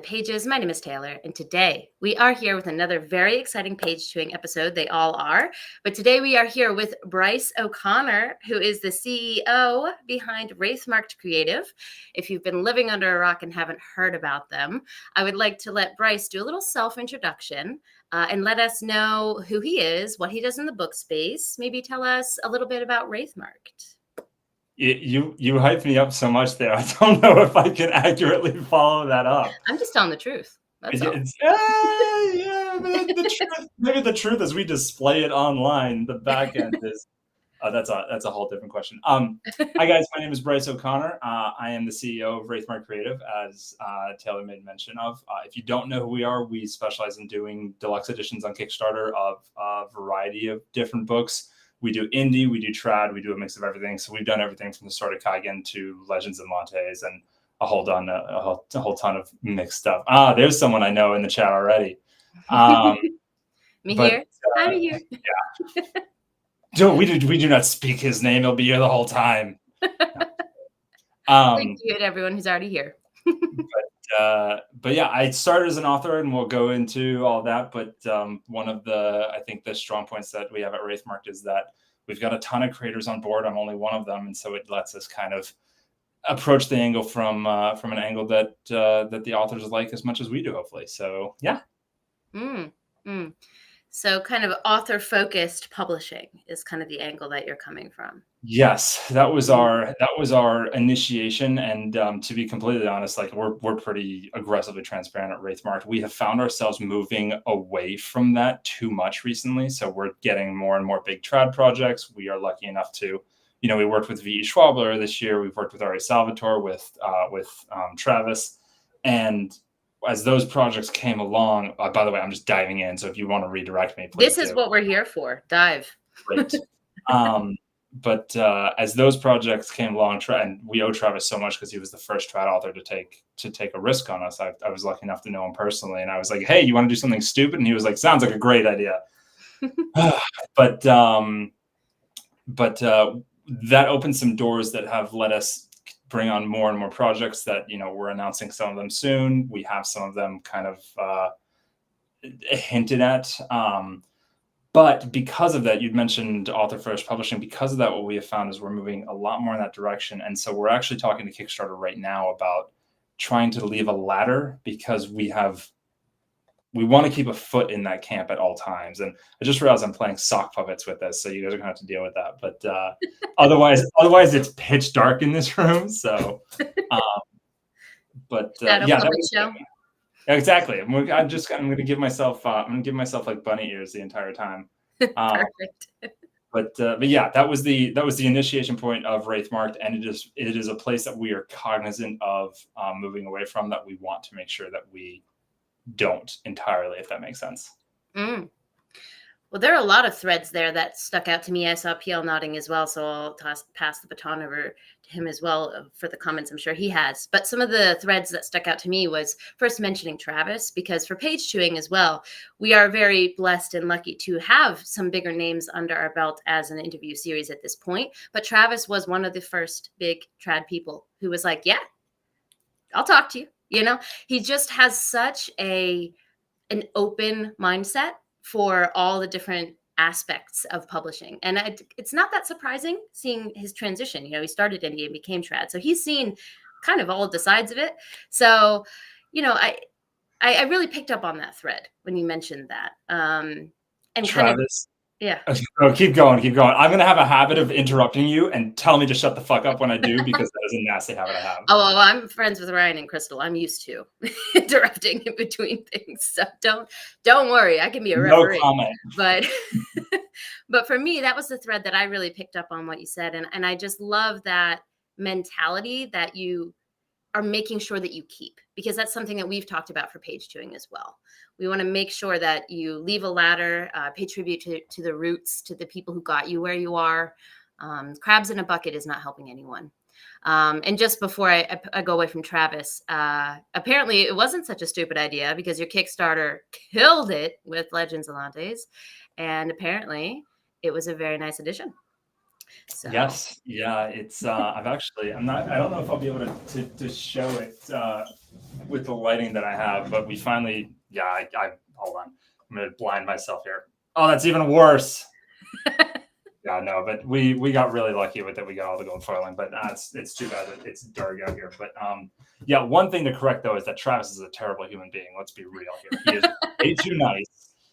Pages. My name is Taylor, and today we are here with another very exciting page chewing episode. They all are. But today we are here with Bryce O'Connor, who is the CEO behind Wraithmarked Creative. If you've been living under a rock and haven't heard about them, I would like to let Bryce do a little self-introduction and let us know who he is, what he does in the book space. Maybe tell us a little bit about Wraithmarked. You hyped me up so much there. I don't know if I can accurately follow that up. I'm just telling the truth. That's all. Maybe the truth is we display it online. The back end is that's a whole different question. Hi guys, my name is Bryce O'Connor. I am the CEO of Wraithmarked Creative, as Taylor made mention of. If you don't know who we are, we specialize in doing deluxe editions on Kickstarter of a variety of different books. We do indie, we do trad, we do a mix of everything. So we've done everything from the Sword of Kaigen to Legends of Montes and a whole ton of mixed stuff. There's someone I know in the chat already. Here. I'm here. Yeah. Joe, we do not speak his name. He'll be here the whole time. Thank you to everyone who's already here. But yeah, I started as an author, and we'll go into all that. But one of I think the strong points that we have at Wraithmarked is that we've got a ton of creators on board. I'm only one of them, and so it lets us kind of approach the angle from an angle that the authors like as much as we do, hopefully. So yeah. So kind of author-focused publishing is kind of the angle that you're coming from. Yes, that was our initiation, and to be completely honest, like we're pretty aggressively transparent at Wraithmarked. We have found ourselves moving away from that too much recently, so we're getting more and more big trad projects. We are lucky enough to, we worked with V.E. Schwabler this year. We've worked with Ari Salvatore, with Travis, and as those projects came along, by the way, I'm just diving in. So if you want to redirect me, please. This is what we're here for. Dive. Great. But as those projects came along, and we owe Travis so much because he was the first trad author to take a risk on us. I was lucky enough to know him personally, and I was like, "Hey, you want to do something stupid?" And he was like, "Sounds like a great idea." But that opened some doors that have let us bring on more and more projects that, we're announcing some of them soon. We have some of them kind of hinted at. But because of that, you'd mentioned author first publishing. Because of that, what we have found is we're moving a lot more in that direction. And so we're actually talking to Kickstarter right now about trying to leave a ladder, because we want to keep a foot in that camp at all times. And I just realized I'm playing sock puppets with this, so you guys are gonna have to deal with that. But otherwise it's pitch dark in this room. So, yeah, that was show. Exactly. I'm gonna give myself like bunny ears the entire time. Perfect. But yeah, that was the initiation point of Wraithmarked, and it is a place that we are cognizant of moving away from, that we want to make sure that we don't entirely, if that makes sense. Well, there are a lot of threads there that stuck out to me. I saw PL nodding as well, so I'll pass the baton over to him as well for the comments I'm sure he has. But some of the threads that stuck out to me was first mentioning Travis, because for page chewing as well, we are very blessed and lucky to have some bigger names under our belt as an interview series at this point. But Travis was one of the first big trad people who was like, yeah, I'll talk to you. He just has such an open mindset for all the different aspects of publishing. And it's not that surprising seeing his transition. He started indie and became trad. So he's seen kind of all of the sides of it. So, I really picked up on that thread when you mentioned that. And Travis. kind of, yeah. Oh, keep going. I'm going to have a habit of interrupting you and tell me to shut the fuck up when I do, because that is a nasty habit I have. Oh, well, I'm friends with Ryan and Crystal. I'm used to interrupting in between things. So don't worry. I can be a referee. No comment. But for me, that was the thread that I really picked up on what you said. And I just love that mentality that you are making sure that you keep, because that's something that we've talked about for page chewing as well. We want to make sure that you leave a ladder, pay tribute to the roots, to the people who got you where you are. Crabs in a bucket is not helping anyone. And just before I go away from Travis, apparently it wasn't such a stupid idea, because your Kickstarter killed it with Legends of Montes, and apparently it was a very nice addition. So Yes, yeah, it's I don't know if I'll be able to show it with the lighting that I have, but we finally, yeah, I hold on, I'm gonna blind myself here. Oh, that's even worse. Yeah, no, but we got really lucky with it. We got all the gold foiling, but it's too bad that it's dark out here. But yeah, one thing to correct though is that Travis is a terrible human being. Let's be real here. He is way too nice.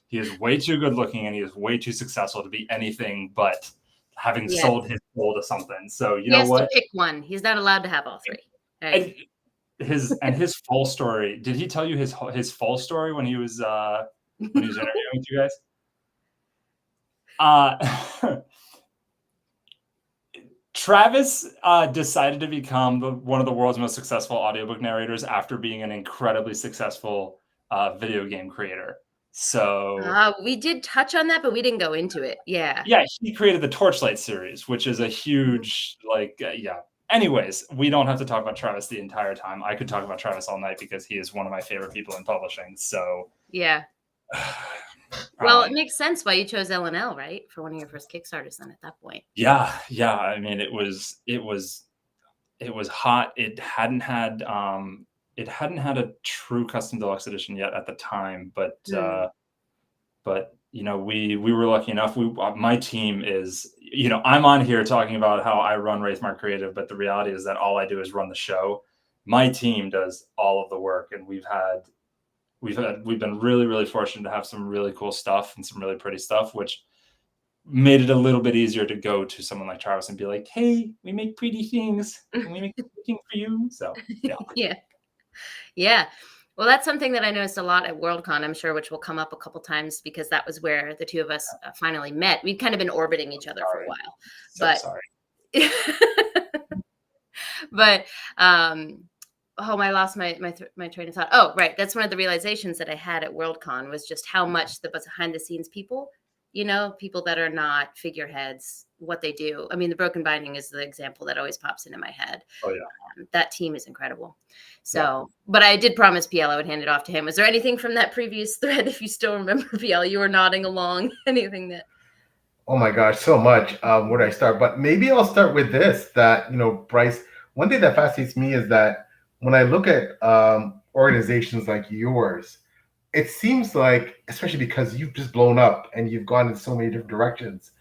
He is way too good looking, and he is way too successful to be anything but having yeah, sold his soul to something. So you he know has to what? pick one. He's not allowed to have all three. Right? His full story. Did he tell you his full story when he was interviewing with you guys? Travis decided to become one of the world's most successful audiobook narrators after being an incredibly successful video game creator. So we did touch on that, but we didn't go into it. Yeah. yeah, he created the Torchlight series, which is a huge yeah. Anyways, we don't have to talk about Travis the entire time. I could talk about Travis all night because he is one of my favorite people in publishing. So yeah. Well, it makes sense why you chose L&L, right? For one of your first Kickstarters then at that point. Yeah. I mean, it was hot. It hadn't had a true custom deluxe edition yet at the time, but you know, we were lucky enough. My team is, you know, I'm on here talking about how I run Wraithmarked Creative, but the reality is that all I do is run the show. My team does all of the work, and we've been really, really fortunate to have some really cool stuff and some really pretty stuff, which made it a little bit easier to go to someone like Travis and be like, hey, we make pretty things. Can we make something for you? So yeah. Yeah. Well, that's something that I noticed a lot at Worldcon, I'm sure, which will come up a couple times because that was where the two of us finally met. We'd kind of been orbiting each other for a while. So sorry. But I lost my train of thought. Oh, right. That's one of the realizations that I had at Worldcon was just how much the behind the scenes people, you know, people that are not figureheads, what they do. I mean, the Broken Binding is the example that always pops into my head. Oh yeah. That team is incredible. So, but I did promise PL I would hand it off to him. Was there anything from that previous thread, if you still remember, PL, you were nodding along, anything that? Oh my gosh, so much. Where do I start? But maybe I'll start with this, that, you know, Bryce, one thing that fascinates me is that when I look at organizations like yours, it seems like, especially because you've just blown up and you've gone in so many different directions,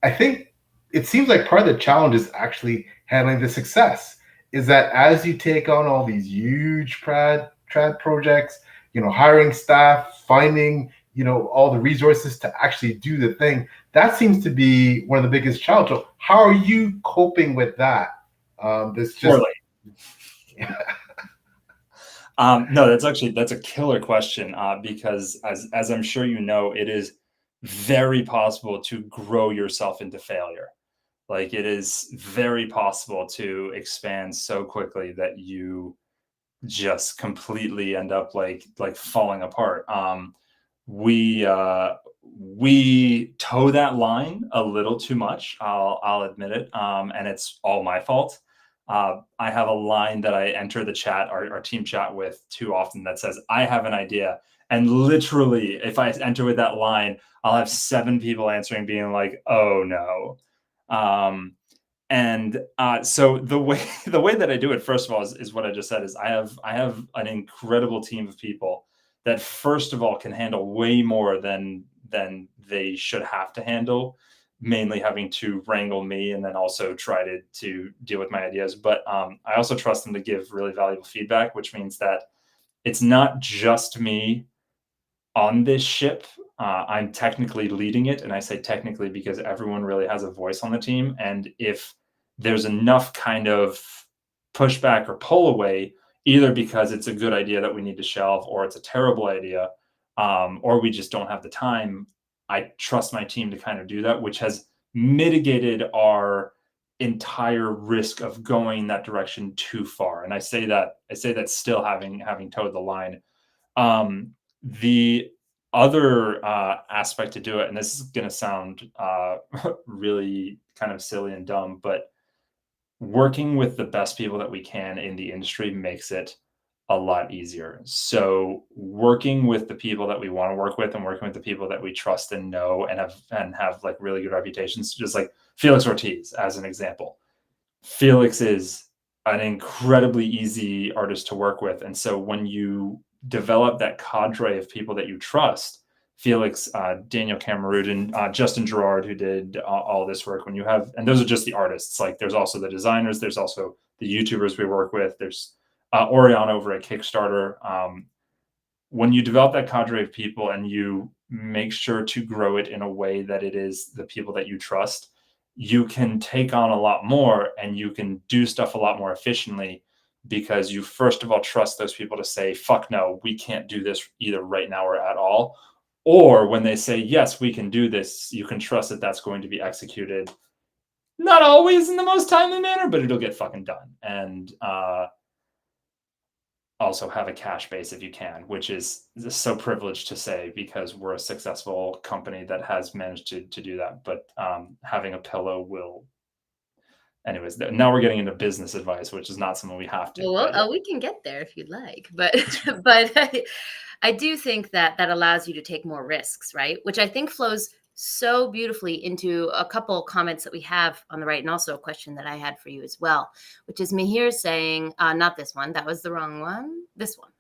I think it seems like part of the challenge is actually handling the success. Is that as you take on all these huge trad projects, you know, hiring staff, finding, you know, all the resources to actually do the thing, that seems to be one of the biggest challenges. So how are you coping with that? Poorly. No, that's a killer question because as I'm sure you know, it is very possible to grow yourself into failure. Like it is very possible to expand so quickly that you just completely end up like falling apart. We toe that line a little too much. I'll admit it, and it's all my fault. I have a line that I enter the chat, our team chat with too often that says, I have an idea. And literally, if I enter with that line, I'll have 7 people answering being like, oh no. So the way that I do it, first of all, is what I just said, is I have an incredible team of people that first of all can handle way more than they should have to handle, mainly having to wrangle me and then also try to deal with my ideas. But I also trust them to give really valuable feedback, which means that it's not just me on this ship. I'm technically leading it, and I say technically because everyone really has a voice on the team. And if there's enough kind of pushback or pull away, either because it's a good idea that we need to shelve, or it's a terrible idea, or we just don't have the time, I trust my team to kind of do that, which has mitigated our entire risk of going that direction too far. And I say that still having towed the line. The other aspect to do it, and this is going to sound really kind of silly and dumb, but working with the best people that we can in the industry makes it a lot easier. So working with the people that we want to work with and working with the people that we trust and know and have like really good reputations, just like Felix Ortiz as an example. Felix is an incredibly easy artist to work with. And so when you develop that cadre of people that you trust, Felix, Daniel Cameron, Justin Gerard, who did all this work, when you have, and those are just the artists, like there's also the designers, there's also the YouTubers we work with, there's Orion over at Kickstarter. When you develop that cadre of people and you make sure to grow it in a way that it is the people that you trust, you can take on a lot more and you can do stuff a lot more efficiently because you first of all trust those people to say, fuck no, we can't do this either right now or at all. Or when they say, yes, we can do this, you can trust that that's going to be executed. Not always in the most timely manner, but it'll get fucking done. And also have a cash base if you can, which is so privileged to say because we're a successful company that has managed to do that. But having a pillow will... Anyways, now we're getting into business advice, which is not something we have to. Well, we can get there if you'd like, but but I do think that allows you to take more risks, right? Which I think flows so beautifully into a couple comments that we have on the right, and also a question that I had for you as well, which is Mihir saying, not this one, that was the wrong one, this one.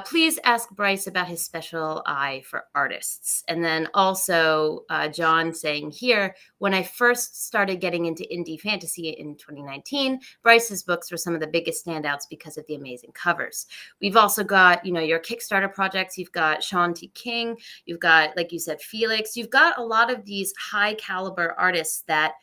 Please ask Bryce about his special eye for artists. And then also John saying here, when I first started getting into indie fantasy in 2019, Bryce's books were some of the biggest standouts because of the amazing covers. We've also got, your Kickstarter projects. You've got Sean T. King. You've got, like you said, Felix. You've got a lot of these high caliber artists that,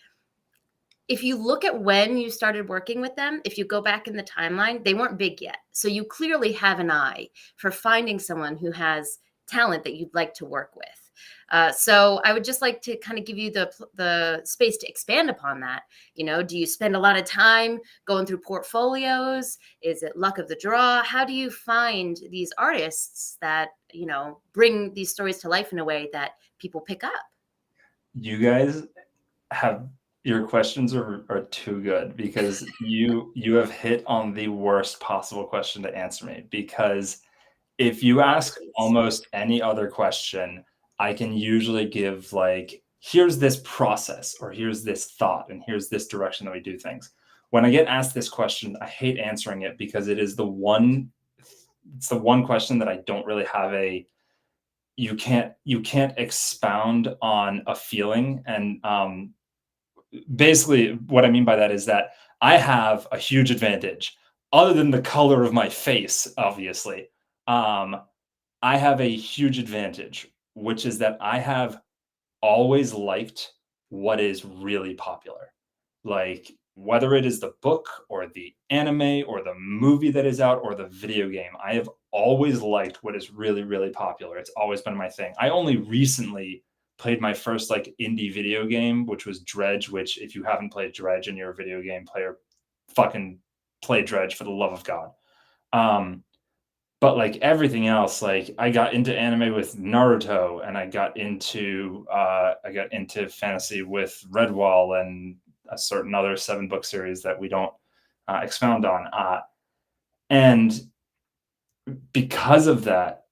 if you look at when you started working with them, if you go back in the timeline, they weren't big yet. So you clearly have an eye for finding someone who has talent that you'd like to work with. So I would just like to kind of give you the space to expand upon that. Do you spend a lot of time going through portfolios? Is it luck of the draw? How do you find these artists that, bring these stories to life in a way that people pick up? You guys have... Your questions are too good because you have hit on the worst possible question to answer me. Because if you ask almost any other question, I can usually give like, here's this process or here's this thought and here's this direction that we do things. When I get asked this question, I hate answering it because it's the one question that I don't really have you can't expound on a feeling. And basically what I mean by that is that I have a huge advantage other than the color of my face, obviously. I have a huge advantage, which is that I have always liked what is really popular. Like whether it is the book or the anime or the movie that is out or the video game, I have always liked what is really, really popular. It's always been my thing. I only recently played my first like indie video game, which was Dredge, which if you haven't played Dredge and you're a video game player, fucking play Dredge for the love of God. But like everything else, like I got into anime with Naruto and I got into fantasy with Redwall and a certain other 7-book series that we don't expound on. And because of that,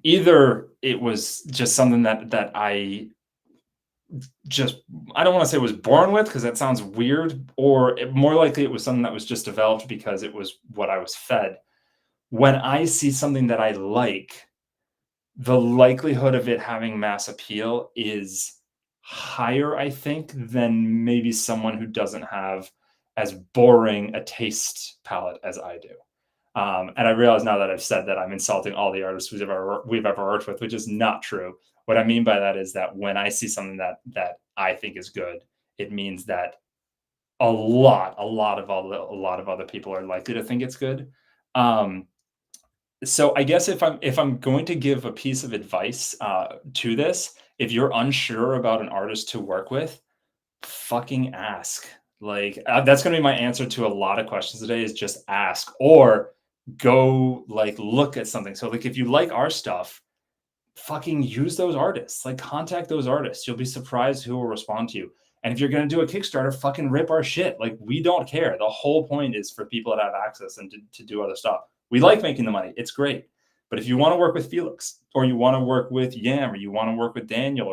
either it was just something that I don't want to say was born with because that sounds weird, or more likely it was something that was just developed because it was what I was fed. When I see something that I like, the likelihood of it having mass appeal is higher, I think, than maybe someone who doesn't have as boring a taste palette as I do. And I realize now that I've said that I'm insulting all the artists we've ever worked with, which is not true. What I mean by that is that when I see something that I think is good, it means that a lot of other people are likely to think it's good. So I guess if I'm going to give a piece of advice to this, if you're unsure about an artist to work with, fucking ask. Like that's going to be my answer to a lot of questions today, is just ask, or go like look at something. So like if you like our stuff, fucking use those artists, like contact those artists. You'll be surprised who will respond to you. And if you're going to do a Kickstarter, fucking rip our shit. Like we don't care. The whole point is for people to have access and to do other stuff. We like making the money. It's great. But if you want to work with Felix, or you want to work with Yam, or you want to work with Daniel,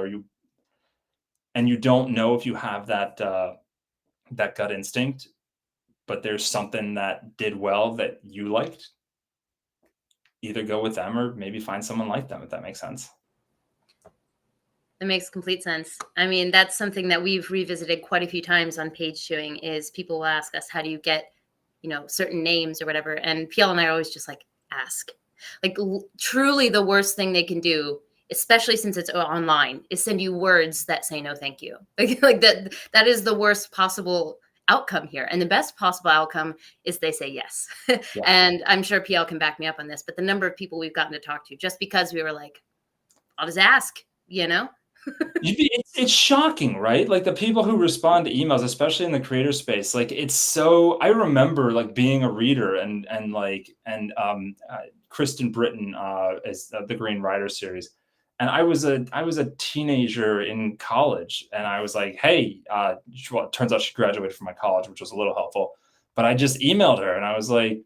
and you don't know if you have that that gut instinct, but there's something that did well that you liked, either go with them or maybe find someone like them, if that makes sense. That makes complete sense. I mean, that's something that we've revisited quite a few times on Page Chewing, is people will ask us, how do you get, certain names or whatever? And PL and I are always just like, ask. Like, truly the worst thing they can do, especially since it's online, is send you words that say no thank you. Like that is the worst possible outcome here. And the best possible outcome is they say yes. Yeah. And I'm sure PL can back me up on this, but the number of people we've gotten to talk to just because we were like, I'll just ask, It's shocking, right? Like the people who respond to emails, especially in the creator space, like it's so. I remember like being a reader and Kristen Britton as the Green Rider series, and I was a teenager in college, and I was like, hey, well, it turns out she graduated from my college, which was a little helpful, but I just emailed her and I was like,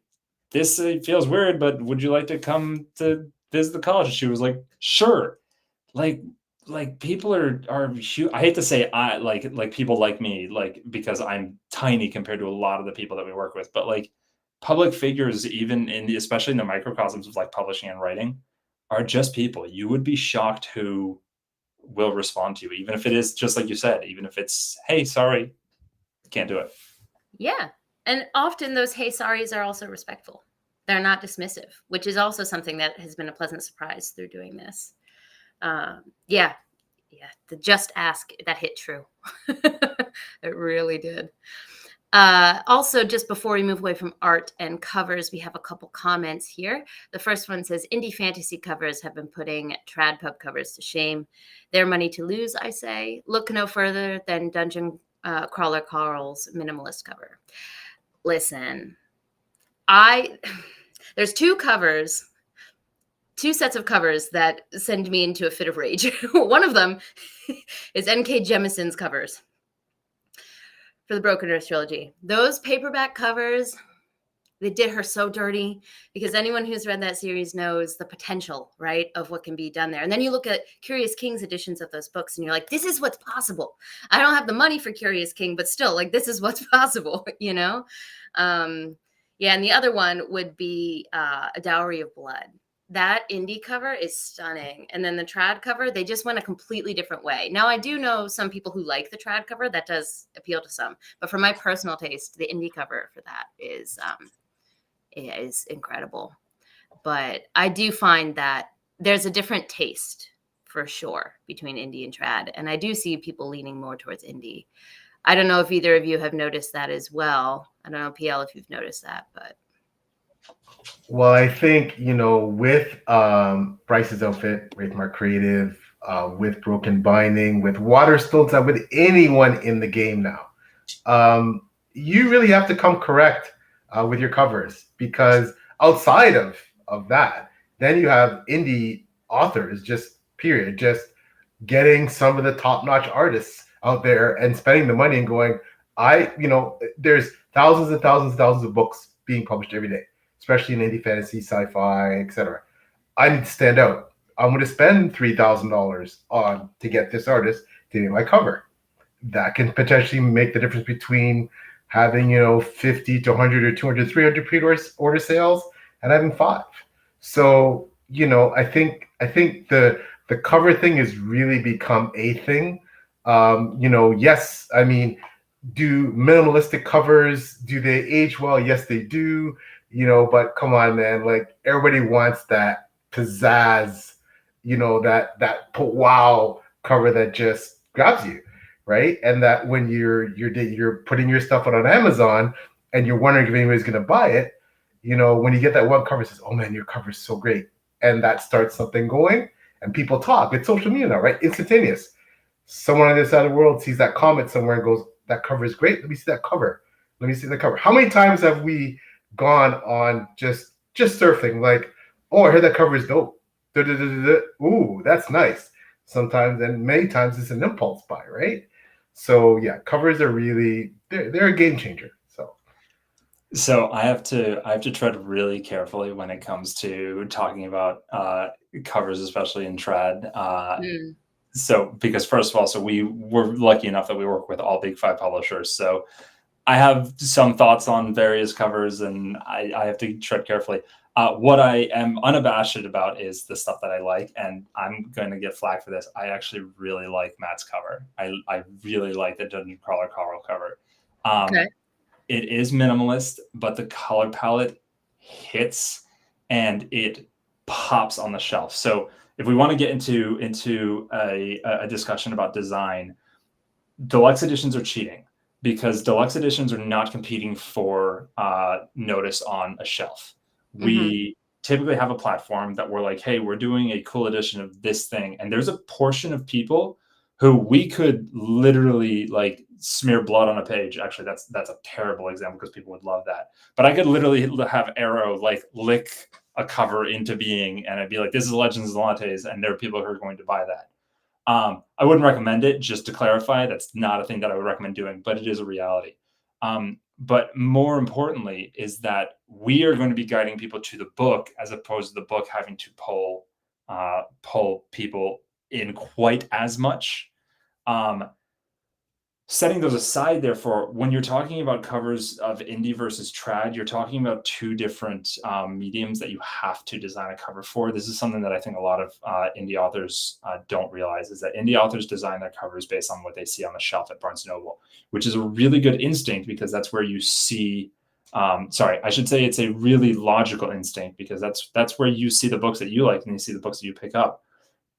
this feels weird, but would you like to come to visit the college? And she was like, sure. Like people are huge. I hate to say like people like me, like, because I'm tiny compared to a lot of the people that we work with, but like public figures, even especially in the microcosms of like publishing and writing, are just people. You would be shocked who will respond to you, even if it is just like you said, even if it's, hey, sorry, can't do it. Yeah. And often those hey sorries are also respectful. They're not dismissive, which is also something that has been a pleasant surprise through doing this. Yeah, the just ask, that hit true. It really did. Also, just before we move away from art and covers, we have a couple comments here. The first one says, indie fantasy covers have been putting trad pub covers to shame. Their money to lose, I say. Look no further than Dungeon Crawler Carl's minimalist cover. Listen, there's two sets of covers that send me into a fit of rage. One of them is N.K. Jemison's covers for the Broken Earth trilogy. Those paperback covers, they did her so dirty, because anyone who's read that series knows the potential, right, of what can be done there. And then you look at Curious King's editions of those books and you're like, this is what's possible. I don't have the money for Curious King, but still, like, this is what's possible, Yeah, and the other one would be A Dowry of Blood. That indie cover is stunning. And then the trad cover, they just went a completely different way. Now, I do know some people who like the trad cover. That does appeal to some. But for my personal taste, the indie cover for that is incredible. But I do find that there's a different taste, for sure, between indie and trad. And I do see people leaning more towards indie. I don't know if either of you have noticed that as well. I don't know, PL, if you've noticed that, but... Well, I think, with Bryce's outfit, Wraithmarked Creative, with Broken Binding, with Waterstones, with anyone in the game now, you really have to come correct with your covers, because outside of that, then you have indie authors, just getting some of the top-notch artists out there and spending the money and going, there's thousands and thousands and thousands of books being published every day, especially in indie fantasy, sci-fi, etc. I need to stand out. I'm going to spend $3,000 to get this artist to do my cover. That can potentially make the difference between having 50 to 100 or 200, 300 pre-order sales and having 5. So I think the cover thing has really become a thing. Yes, I mean, do minimalistic covers, do they age well? Yes, they do. But come on, man, like, everybody wants that pizzazz, that wow cover that just grabs you, right? And that when you're putting your stuff out on Amazon and you're wondering if anybody's going to buy it, when you get that one cover that says, oh man, your cover is so great, and that starts something going, and people talk. It's social media now, right? Instantaneous. Someone on the other side of the world sees that comment somewhere and goes, that cover is great. Let me see that cover. Let me see the cover. How many times have we gone on just surfing, like, oh, I heard that cover is dope. Ooh, that's nice. Sometimes, and many times, it's an impulse buy, right? So yeah, covers are really, they're a game changer. So So I have to tread really carefully when it comes to talking about covers, especially in trad. Mm, So because first of all, so we were lucky enough that we work with all big five publishers. So I have some thoughts on various covers, and I have to tread carefully. What I am unabashed about is the stuff that I like, and I'm going to get flack for this. I actually really like Matt's cover. I really like the Dungeon Crawler Carl cover. okay. It is minimalist, but the color palette hits and it pops on the shelf. So if we want to get into a discussion about design, deluxe editions are cheating because deluxe editions are not competing for notice on a shelf. Hmm. We typically have a platform that we're like, hey, we're doing a cool edition of this thing. And there's a portion of people who we could literally like smear blood on a page. Actually, that's a terrible example because people would love that. But I could literally have Arrow like lick a cover into being and I'd be like, this is Legends of Lantes, and there are people who are going to buy that. I wouldn't recommend it, just to clarify. That's not a thing that I would recommend doing, but it is a reality. But more importantly is that we are going to be guiding people to the book as opposed to the book having to pull people in quite as much. Um, Setting those aside, therefore, when you're talking about covers of indie versus trad, you're talking about two different mediums that you have to design a cover for. This is something that I think a lot of indie authors don't realize, is that indie authors design their covers based on what they see on the shelf at Barnes & Noble, which is a really good instinct because that's where you see, sorry, I should say it's a really logical instinct because that's where you see the books that you like and you see the books that you pick up.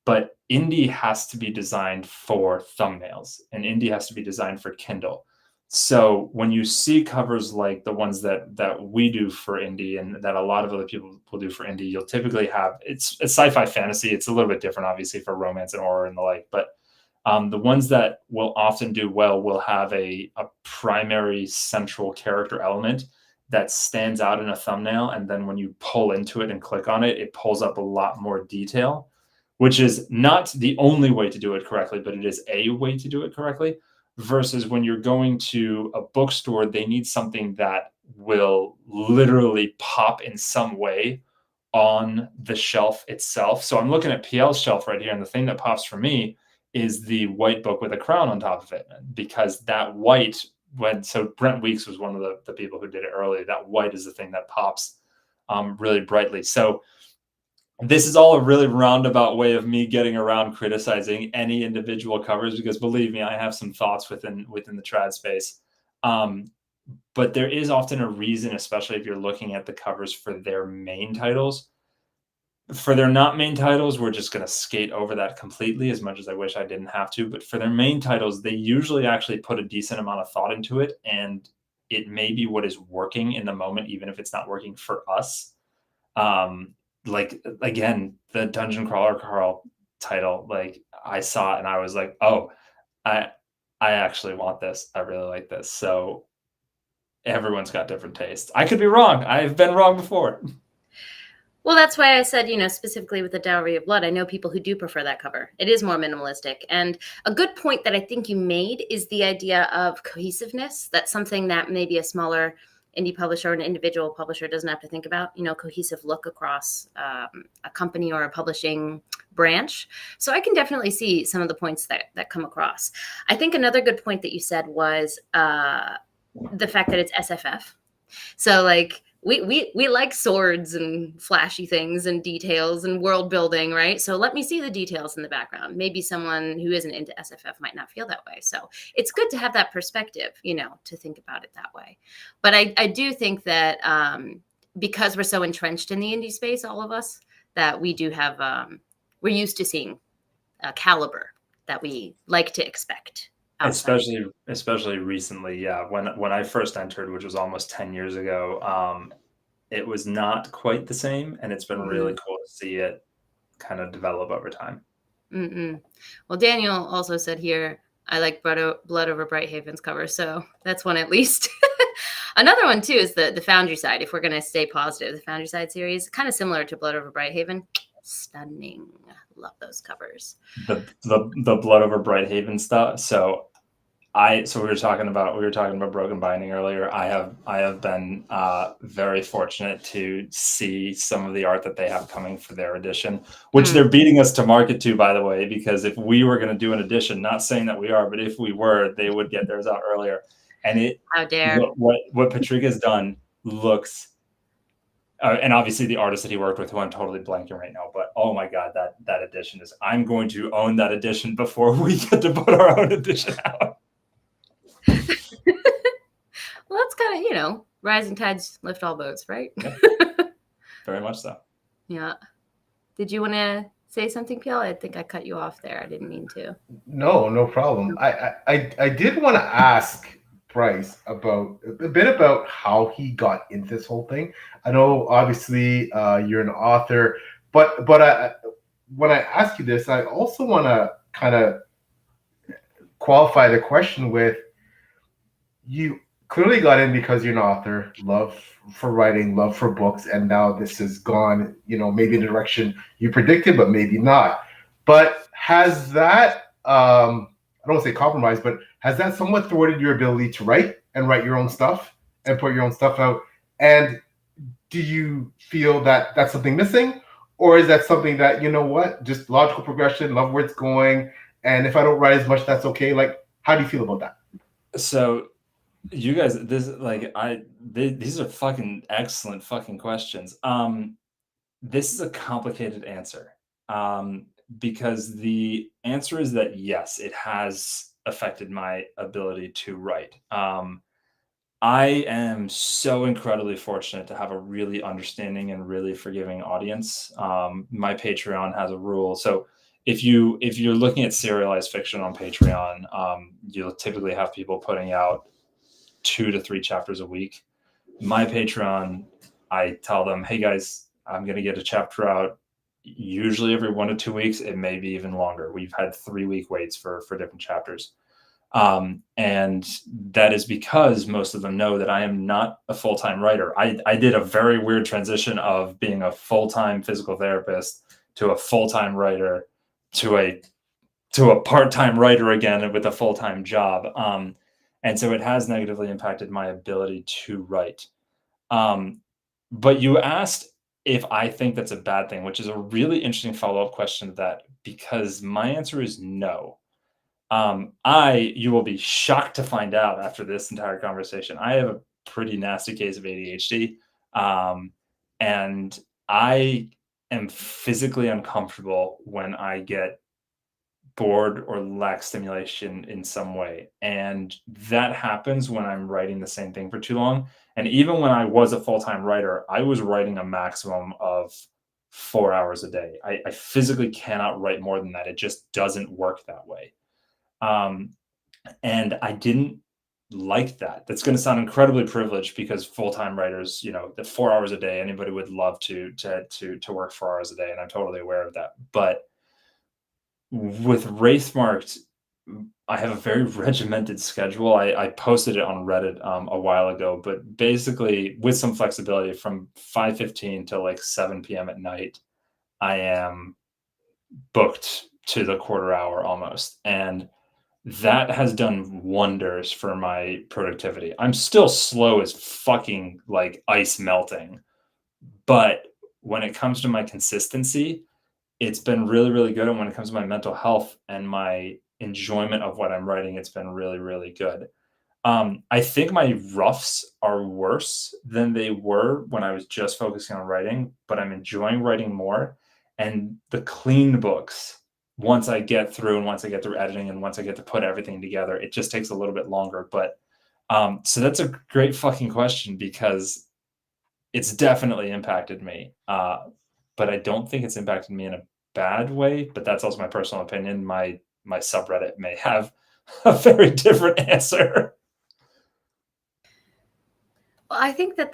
But indie has to be designed for thumbnails and indie has to be designed for Kindle. So when you see covers like the ones that we do for indie and that a lot of other people will do for indie, you'll typically have it's sci-fi fantasy. It's a little bit different, obviously, for romance and horror and the like. But the ones that will often do well will have a primary central character element that stands out in a thumbnail. And then when you pull into it and click on it, it pulls up a lot more detail, which is not the only way to do it correctly, but it is a way to do it correctly. Versus when you're going to a bookstore, they need something that will literally pop in some way on the shelf itself. So I'm looking at PL's shelf right here, and the thing that pops for me is the white book with a crown on top of it, because that white, so Brent Weeks was one of the people who did it early. That white is the thing that pops really brightly. So this is all a really roundabout way of me getting around criticizing any individual covers, because believe me, I have some thoughts within the trad space. But there is often a reason, especially if you're looking at the covers for their main titles. For their not main titles, we're just going to skate over that completely, as much as I wish I didn't have to. But for their main titles, they usually actually put a decent amount of thought into it, and it may be what is working in the moment, even if it's not working for us. Like, again, the Dungeon Crawler Carl title, like I saw it and I was like, oh, I actually want this. I really like this. So everyone's got different tastes. I could be wrong. I've been wrong before. Well, that's why I said, specifically with the Dowry of Blood, I know people who do prefer that cover. It is more minimalistic. And a good point that I think you made is the idea of cohesiveness. That's something that maybe a smaller indie publisher or an individual publisher doesn't have to think about, cohesive look across a company or a publishing branch. So I can definitely see some of the points that come across. I think another good point that you said was the fact that it's SFF. So like we like swords and flashy things and details and world building, right? So let me see the details in the background. Maybe someone who isn't into SFF might not feel that way. So it's good to have that perspective, to think about it that way. But I do think that because we're so entrenched in the indie space, all of us, that we do have, we're used to seeing a caliber that we like to expect. Outside. Especially recently, yeah. When I first entered, which was almost 10 years ago, it was not quite the same, and it's been really cool to see it kind of develop over time. Well, Daniel also said here, I like Blood Over Brighthaven's cover, so that's one at least. Another one too is the Foundry Side. If we're going to stay positive, the Foundry Side series, kind of similar to Blood Over Brighthaven. Stunning. Love those covers. The Blood Over Brighthaven stuff. So So we were talking about Broken Binding earlier. I have been very fortunate to see some of the art that they have coming for their edition, which they're beating us to market to, by the way, because if we were going to do an edition, not saying that we are, but if we were, they would get theirs out earlier. And how dare what Patrick done looks, and obviously the artist that he worked with, who I'm totally blanking right now, but oh my God, that edition is, I'm going to own that edition before we get to put our own edition out. Well, that's kind of, rising tides lift all boats, right? Yeah. Very much so. Yeah. Did you want to say something, PL? I think I cut you off there. I didn't mean to. No problem. I did want to ask Bryce about a bit about how he got into this whole thing. I know obviously you're an author, but when I ask you this, I also want to kind of qualify the question with, you clearly got in because you're an author, love for writing, love for books, and now this has gone, maybe in the direction you predicted, but maybe not. But has that, I don't want to say compromise, but has that somewhat thwarted your ability to write your own stuff and put your own stuff out? And do you feel that that's something missing? Or is that something that, just logical progression, love where it's going, and if I don't write as much, that's okay? Like, how do you feel about that? So you guys, these are fucking excellent fucking questions. This is a complicated answer. Because the answer is that yes, it has affected my ability to write. I am so incredibly fortunate to have a really understanding and really forgiving audience. My Patreon has a rule. So if you're looking at serialized fiction on Patreon, you'll typically have people putting out 2 to 3 chapters a week. My Patreon, I tell them, hey guys, I'm going to get a chapter out usually every 1 to 2 weeks. It may be even longer. We've had 3-week waits for different chapters. And that is because most of them know that I am not a full-time writer. I did a very weird transition of being a full-time physical therapist to a full-time writer to a part-time writer again with a full-time job. And so it has negatively impacted my ability to write. But you asked if I think that's a bad thing, which is a really interesting follow-up question to that, because my answer is no. You will be shocked to find out after this entire conversation, I have a pretty nasty case of ADHD. And I am physically uncomfortable when I get bored or lack stimulation in some way. And that happens when I'm writing the same thing for too long. And even when I was a full-time writer, I was writing a maximum of 4 hours a day. I physically cannot write more than that. It just doesn't work that way. And I didn't like that. That's going to sound incredibly privileged because full-time writers, the 4 hours a day, anybody would love to work 4 hours a day. And I'm totally aware of that. But with Wraithmarked, I have a very regimented schedule. I posted it on Reddit a while ago, but basically with some flexibility from 5:15 to like 7 p.m. at night, I am booked to the quarter hour almost. And that has done wonders for my productivity. I'm still slow as fucking like ice melting, but when it comes to my consistency, it's been really, really good. And when it comes to my mental health and my enjoyment of what I'm writing, it's been really, really good. I think my roughs are worse than they were when I was just focusing on writing, but I'm enjoying writing more. And the clean books, once I get through editing and once I get to put everything together, it just takes a little bit longer. But so that's a great fucking question because it's definitely impacted me. But I don't think it's impacted me in a bad way, but that's also my personal opinion. My subreddit may have a very different answer. Well, I think that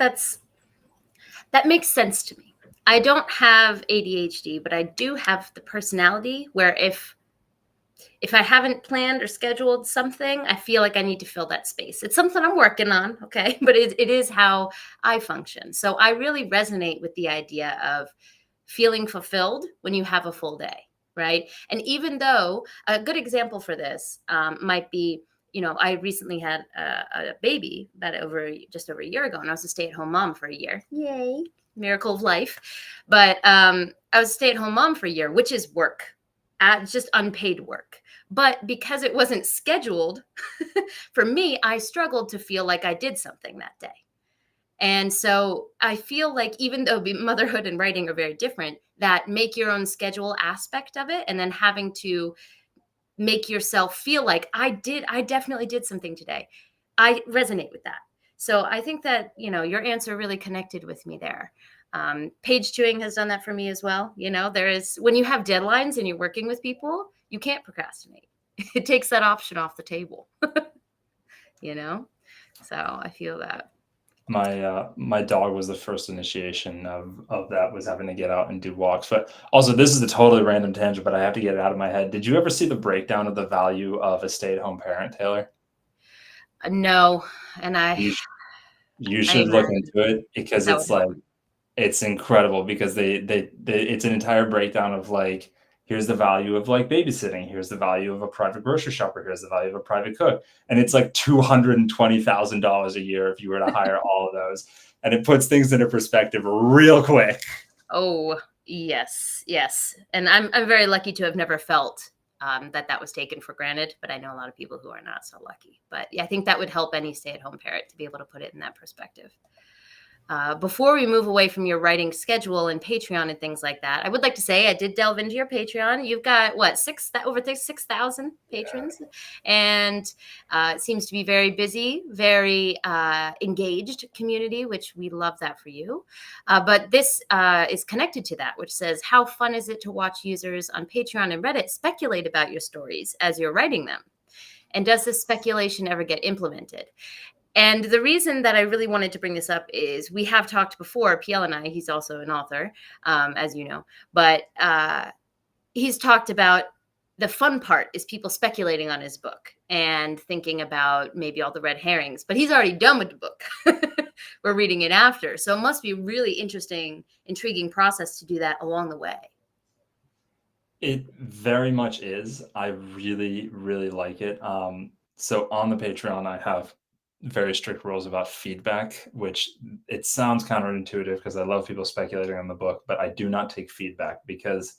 makes sense to me. I don't have ADHD, but I do have the personality where if I haven't planned or scheduled something, I feel like I need to fill that space. It's something I'm working on, okay? But it is how I function. So I really resonate with the idea of feeling fulfilled when you have a full day, right? And even though a good example for this might be I recently had a baby just over a year ago, and I was a stay-at-home mom for a year. Yay, miracle of life. But I was a stay-at-home mom for a year, which is work, just unpaid work. But because it wasn't scheduled, for me, I struggled to feel like I did something that day. And so I feel like even though motherhood and writing are very different, that make your own schedule aspect of it, and then having to make yourself feel like I definitely did something today. I resonate with that. So I think that, your answer really connected with me there. Page chewing has done that for me as well. When you have deadlines and you're working with people, you can't procrastinate. It takes that option off the table. So I feel that. My dog was the first initiation of that, was having to get out and do walks. But also, this is a totally random tangent, but I have to get it out of my head. Did you ever see the breakdown of the value of a stay-at-home parent, Taylor? No, and you should look into it, because it's incredible, because they it's an entire breakdown of like, here's the value of like babysitting, here's the value of a private grocery shopper, here's the value of a private cook, and it's like $220,000 a year if you were to hire all of those, and it puts things into perspective real quick. Oh yes, and I'm very lucky to have never felt that was taken for granted, but I know a lot of people who are not so lucky. But yeah, I think that would help any stay-at-home parent to be able to put it in that perspective. Before we move away from your writing schedule and Patreon and things like that, I would like to say I did delve into your Patreon. You've got over 6,000 patrons, and it seems to be very busy, very engaged community, which we love that for you. But this is connected to that, which says, how fun is it to watch users on Patreon and Reddit speculate about your stories as you're writing them? And does this speculation ever get implemented? And the reason that I really wanted to bring this up is we have talked before, PL and I, he's also an author, as you know, but he's talked about the fun part is people speculating on his book and thinking about maybe all the red herrings, but he's already done with the book. We're reading it after. So it must be a really interesting, intriguing process to do that along the way. It very much is. I really, really like it. So on the Patreon, I have very strict rules about feedback, which it sounds counterintuitive because I love people speculating on the book, but I do not take feedback, because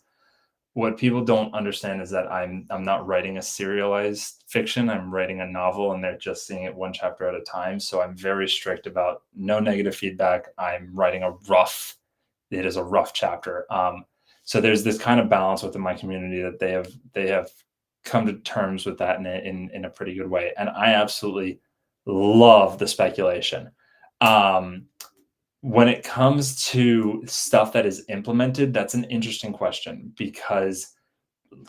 what people don't understand is that I'm not writing a serialized fiction. I'm writing a novel, and they're just seeing it one chapter at a time. So I'm very strict about no negative feedback. I'm writing it is a rough chapter. So there's this kind of balance within my community that they have come to terms with that in a pretty good way. And I absolutely love the speculation. When it comes to stuff that is implemented, that's an interesting question, because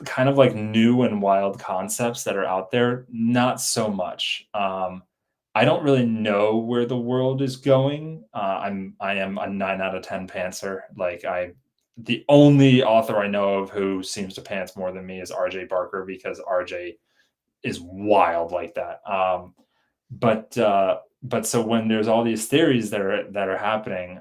kind of like new and wild concepts that are out there, not so much. I don't really know where the world is going. I am a 9 out of 10 pantser. The only author I know of who seems to pants more than me is RJ Barker, because RJ is wild like that. But so when there's all these theories that are happening,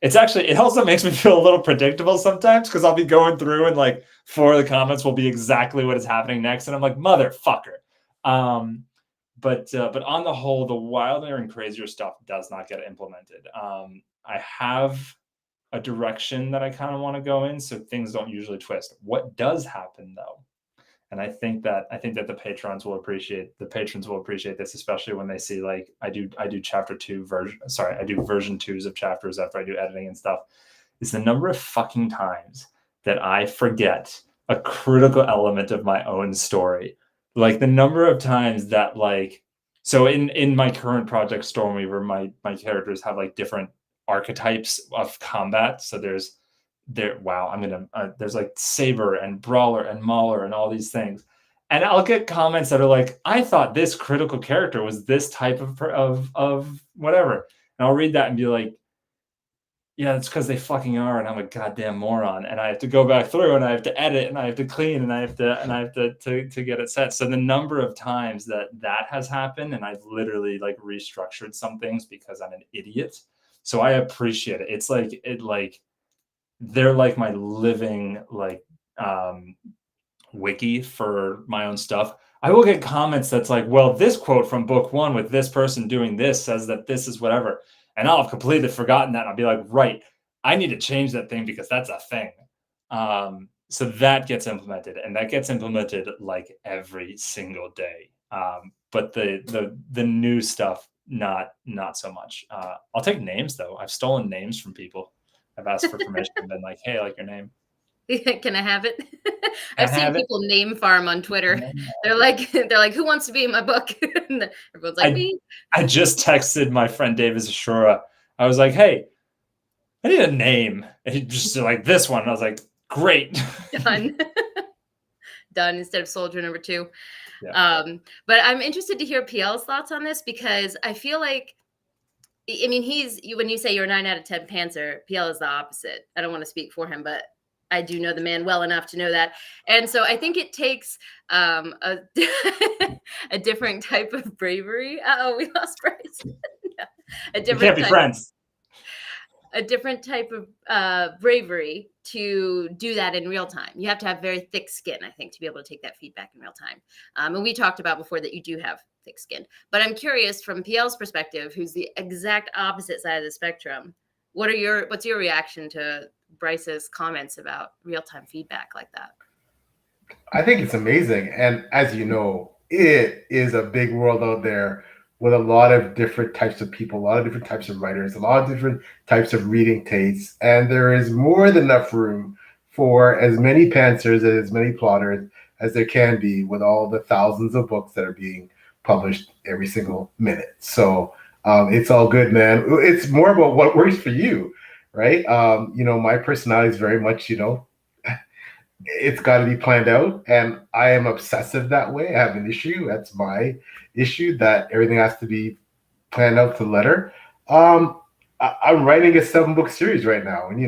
it also makes me feel a little predictable sometimes, because I'll be going through and like 4 of the comments will be exactly what is happening next, and I'm like, motherfucker. But on the whole, the wilder and crazier stuff does not get implemented. I have a direction that I kind of want to go in, so things don't usually twist. What does happen though, and I think that the patrons will appreciate this, especially when they see, like, I do version 2s of chapters after I do editing and stuff, is the number of fucking times that I forget a critical element of my own story. Like the number of times that, like, so in my current project Stormweaver, my characters have like different archetypes of combat. So there's like Saber and Brawler and Mauler and all these things. And I'll get comments that are like, I thought this critical character was this type of whatever. And I'll read that and be like, yeah, it's because they fucking are, and I'm a goddamn moron. And I have to go back through, and I have to edit, and I have to clean, and I have to get it set. So the number of times that has happened, and I've literally like restructured some things because I'm an idiot. So I appreciate it. It's like they're like my living wiki for my own stuff. I will get comments that's like, well, this quote from book 1 with this person doing this says that this is whatever. And I'll have completely forgotten that. And I'll be like, right, I need to change that thing because that's a thing. So that gets implemented, and that gets implemented like every single day. But the new stuff, not so much. I'll take names though. I've stolen names from people. I've asked for permission and been like, hey, I like your name. Can I have it? I I've seen have it. people name farm on Twitter. They're like, who wants to be in my book? And everyone's like, me. I just texted my friend David Ashura. I was like, hey, I need a name. And he just like, this one. And I was like, great. Done. Done instead of soldier number 2. Yeah. But I'm interested to hear PL's thoughts on this, because I feel like, I mean, when you say you're a 9 out of 10 pantser, PL is the opposite. I don't want to speak for him, but I do know the man well enough to know that. And so I think it takes a different type of bravery. Uh-oh, we lost Bryce. We can't be friends. A different type of bravery to do that in real time. You have to have very thick skin, I think, to be able to take that feedback in real time. And we talked about before that you do have thick skin. But I'm curious, from PL's perspective, who's the exact opposite side of the spectrum, what's your reaction to Bryce's comments about real-time feedback like that? I think it's amazing. And as you know, it is a big world out there with a lot of different types of people, a lot of different types of writers, a lot of different types of reading tastes. And there is more than enough room for as many pantsers and as many plotters as there can be with all the thousands of books that are being published every single minute. So it's all good, man. It's more about what works for you. Right. My personality is very much, it's got to be planned out. And I am obsessive that way. I have an issue. That's my issue, that everything has to be planned out to the letter. I'm writing a 7-book series right now. And,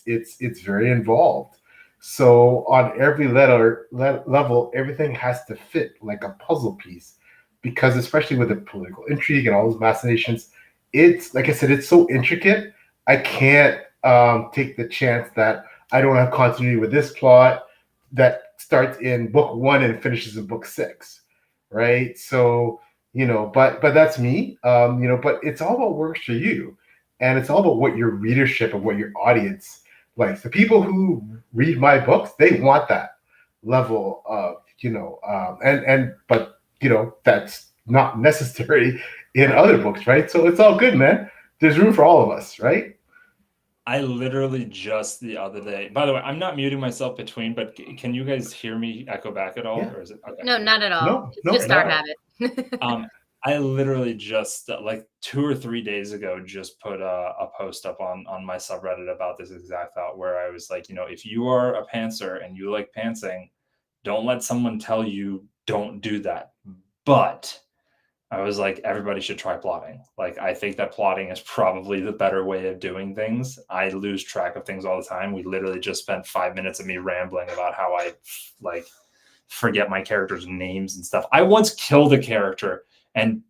it's very involved. So on every level, everything has to fit like a puzzle piece, because especially with the political intrigue and all those machinations, it's, like I said, it's so intricate. I can't take the chance that I don't have continuity with this plot that starts in book 1 and finishes in book 6, right? So, but that's me, but it's all about what works for you. And it's all about what your readership and what your audience likes. The people who read my books, they want that level of, but that's not necessary in other books, right? So it's all good, man. There's room for all of us, right? I literally just the other day, by the way, I'm not muting myself between, but can you guys hear me echo back at all? Yeah. Or is it okay? No, not at all. No, Just our habit. I literally just like 2 or 3 days ago just put a post up on my subreddit about this exact thought, where I was like, if you are a pantser and you like pantsing, don't let someone tell you don't do that. But I was like, everybody should try plotting. Like, I think that plotting is probably the better way of doing things. I lose track of things all the time. We literally just spent 5 minutes of me rambling about how I forget my characters' names and stuff. I once killed a character and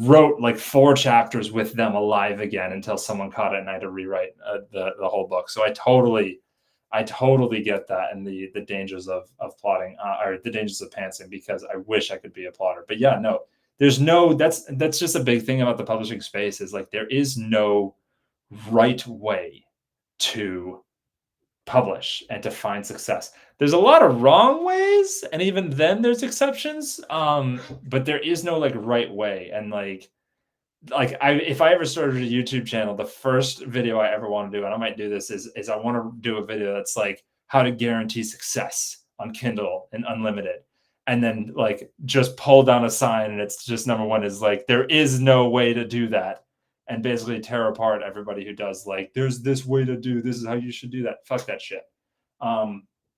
wrote like 4 chapters with them alive again until someone caught it, and I had to rewrite the whole book. So I totally get that, and the dangers of plotting or the dangers of pantsing, because I wish I could be a plotter. But yeah, no. That's just a big thing about the publishing space, is like, there is no right way to publish and to find success. There's a lot of wrong ways, and even then there's exceptions. But there is no like right way. And if I ever started a YouTube channel, the first video I ever want to do, and I might do this, is I want to do a video that's like how to guarantee success on Kindle and unlimited. And then like just pull down a sign, and it's just number 1 is like, there is no way to do that, and basically tear apart everybody who does like, there's this way to do, this is how you should do that. Fuck that shit.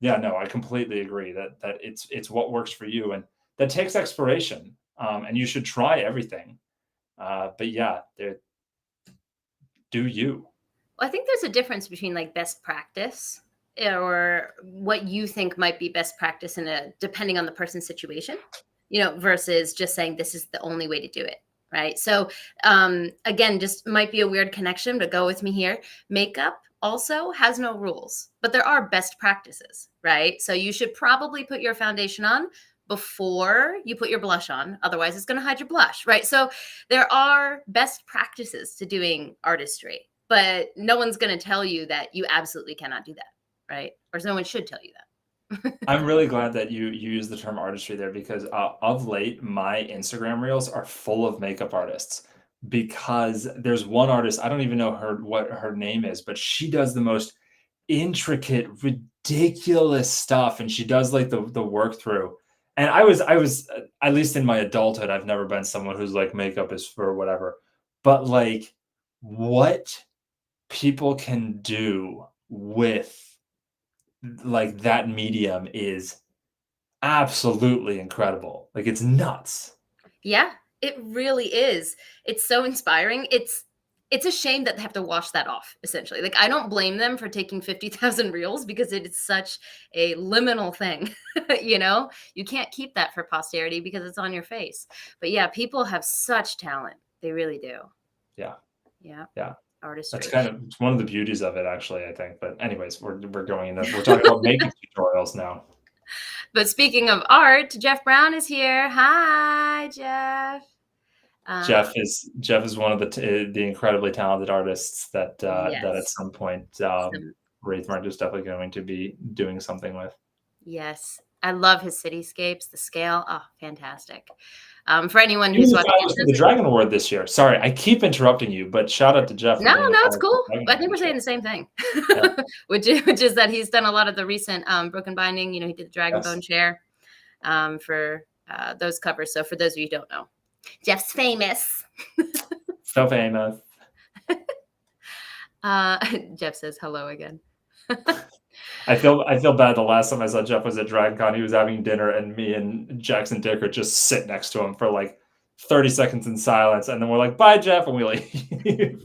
Yeah, no, I completely agree that it's what works for you, and that takes exploration. And you should try everything. But yeah, do you? Well, I think there's a difference between like best practice, or what you think might be best practice depending on the person's situation, versus just saying this is the only way to do it. Right. So again, just might be a weird connection, but go with me here. Makeup also has no rules, but there are best practices. Right. So you should probably put your foundation on before you put your blush on. Otherwise, it's going to hide your blush, right? So there are best practices to doing artistry, but no one's going to tell you that you absolutely cannot do that, right? Or no one should tell you that. I'm really glad that you use the term artistry there, because of late, my Instagram reels are full of makeup artists, because there's one artist, I don't even know what her name is, but she does the most intricate, ridiculous stuff, and she does like the work through. And I was at least in my adulthood, I've never been someone who's like, makeup is for whatever. But like, what people can do with like that medium is absolutely incredible. Like, it's nuts. Yeah, it really is. It's so inspiring. It's a shame that they have to wash that off, essentially. Like, I don't blame them for taking 50,000 reels, because it is such a liminal thing. You know, you can't keep that for posterity because it's on your face. But yeah, people have such talent. They really do. Yeah. Yeah. Artistry. That's it's one of the beauties of it, actually, I think. But anyways, we're talking about makeup tutorials now. But speaking of art, Jeff Brown is here. Hi, Jeff. Jeff is one of the incredibly talented artists that Yes. that at some point Wraithmarked is definitely going to be doing something with. Yes, I love his cityscapes. The scale, oh, fantastic. For anyone who's watching the Dragon Award this year. Sorry, I keep interrupting you, but shout out to Jeff. No, it's cool. I think we're saying the same thing, yeah. which is that he's done a lot of the recent Broken Binding. You know, he did the Dragon Bone chair for those covers. So for those of you who don't know, Jeff's famous. So famous. Jeff says hello again. I feel bad. The last time I saw Jeff was at DragonCon. He was having dinner, and me and Jackson Dicker just sit next to him for like 30 seconds in silence, and then we're like, "Bye, Jeff," and we leave.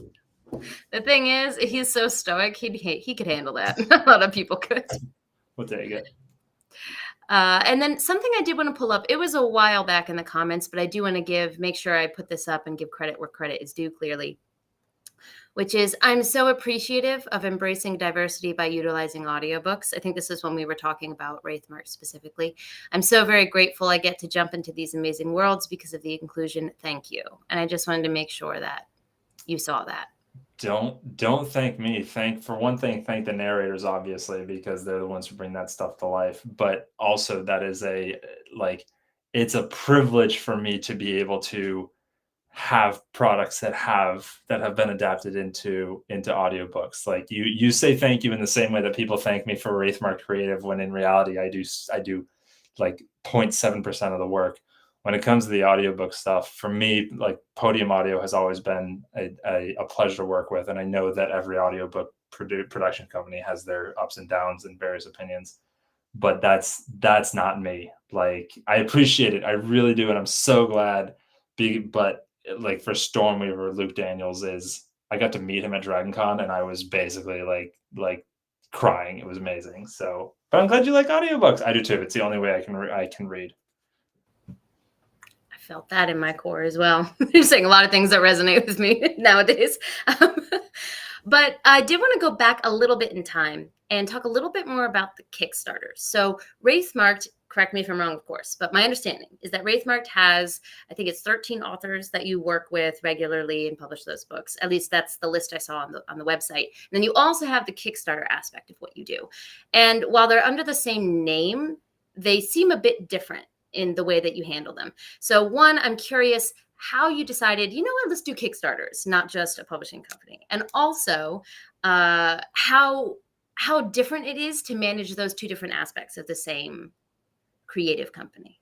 The thing is, he's so stoic. He could handle that. A lot of people could. We'll take it. And then something I did want to pull up. It was a while back in the comments, but I do want to make sure I put this up and give credit where credit is due. Clearly. Which is, I'm so appreciative of embracing diversity by utilizing audiobooks. I think this is when we were talking about Wraithmarked specifically. I'm so very grateful I get to jump into these amazing worlds because of the inclusion. Thank you. And I just wanted to make sure that you saw that. Don't thank me. Thank the narrators, obviously, because they're the ones who bring that stuff to life. But also, that is it's a privilege for me to be able to have products that have been adapted into audiobooks. Like you say thank you in the same way that people thank me for Wraithmarked Creative, when in reality I do like 0.7% of the work. When it comes to the audiobook stuff, for me, like Podium Audio has always been a pleasure to work with, and I know that every audiobook production company has their ups and downs and various opinions, but that's not me. Like, I appreciate it, I really do, and I'm so glad. But like for Stormweaver, Luke Daniels I got to meet him at DragonCon, and I was basically like crying. It was amazing. So, but I'm glad you like audiobooks. I do too. It's the only way I can read. I felt that in my core as well. You're saying a lot of things that resonate with me nowadays. But I did want to go back a little bit in time and talk a little bit more about the Kickstarters. So Wraithmarked, correct me if I'm wrong, of course, but my understanding is that Wraithmarked has, I think it's 13 authors that you work with regularly and publish those books. At least that's the list I saw on the website. And then you also have the Kickstarter aspect of what you do. And while they're under the same name, they seem a bit different in the way that you handle them. So one, I'm curious how you decided, you know what, let's do Kickstarters, not just a publishing company. And also how different it is to manage those two different aspects of the same creative company.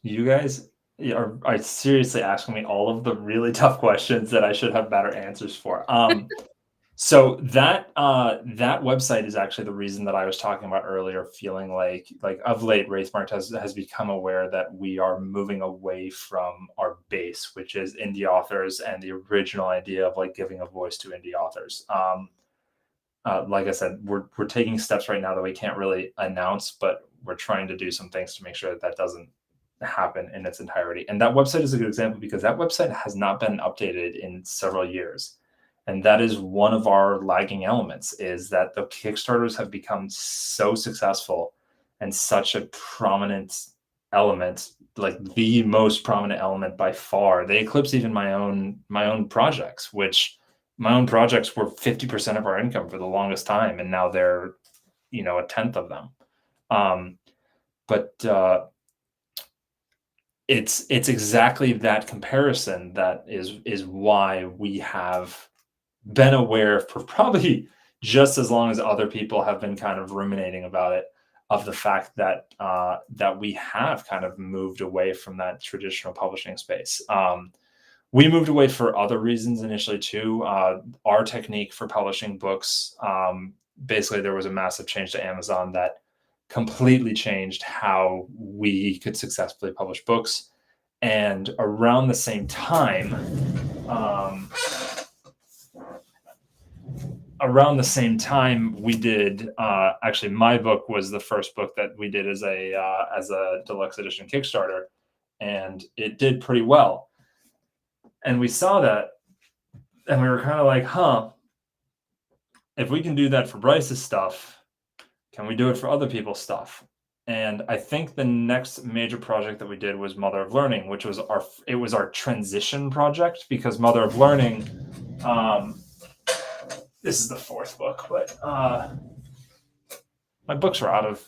You guys are seriously asking me all of the really tough questions that I should have better answers for. So that website is actually the reason that I was talking about earlier, feeling like of late, Wraithmarked has become aware that we are moving away from our base, which is indie authors, and the original idea of like giving a voice to indie authors. Like I said, we're taking steps right now that we can't really announce, but we're trying to do some things to make sure that doesn't happen in its entirety. And that website is a good example, because that website has not been updated in several years. And that is one of our lagging elements, is that the Kickstarters have become so successful and such a prominent element, like the most prominent element by far. They eclipse even my own projects, which my own projects were 50% of our income for the longest time, and now they're, you know, a tenth of them. But it's exactly that comparison that is why we have been aware for probably just as long as other people have been kind of ruminating about it, of the fact that that we have kind of moved away from that traditional publishing space. We moved away for other reasons initially too. Our technique for publishing books, basically there was a massive change to Amazon that completely changed how we could successfully publish books. And around the same time, we did, actually my book was the first book that we did as a deluxe edition Kickstarter, and it did pretty well. And we saw that, and we were kind of like, huh, if we can do that for Bryce's stuff, can we do it for other people's stuff? And I think the next major project that we did was Mother of Learning, which was our transition project, because Mother of Learning, this is the fourth book, but my books are out of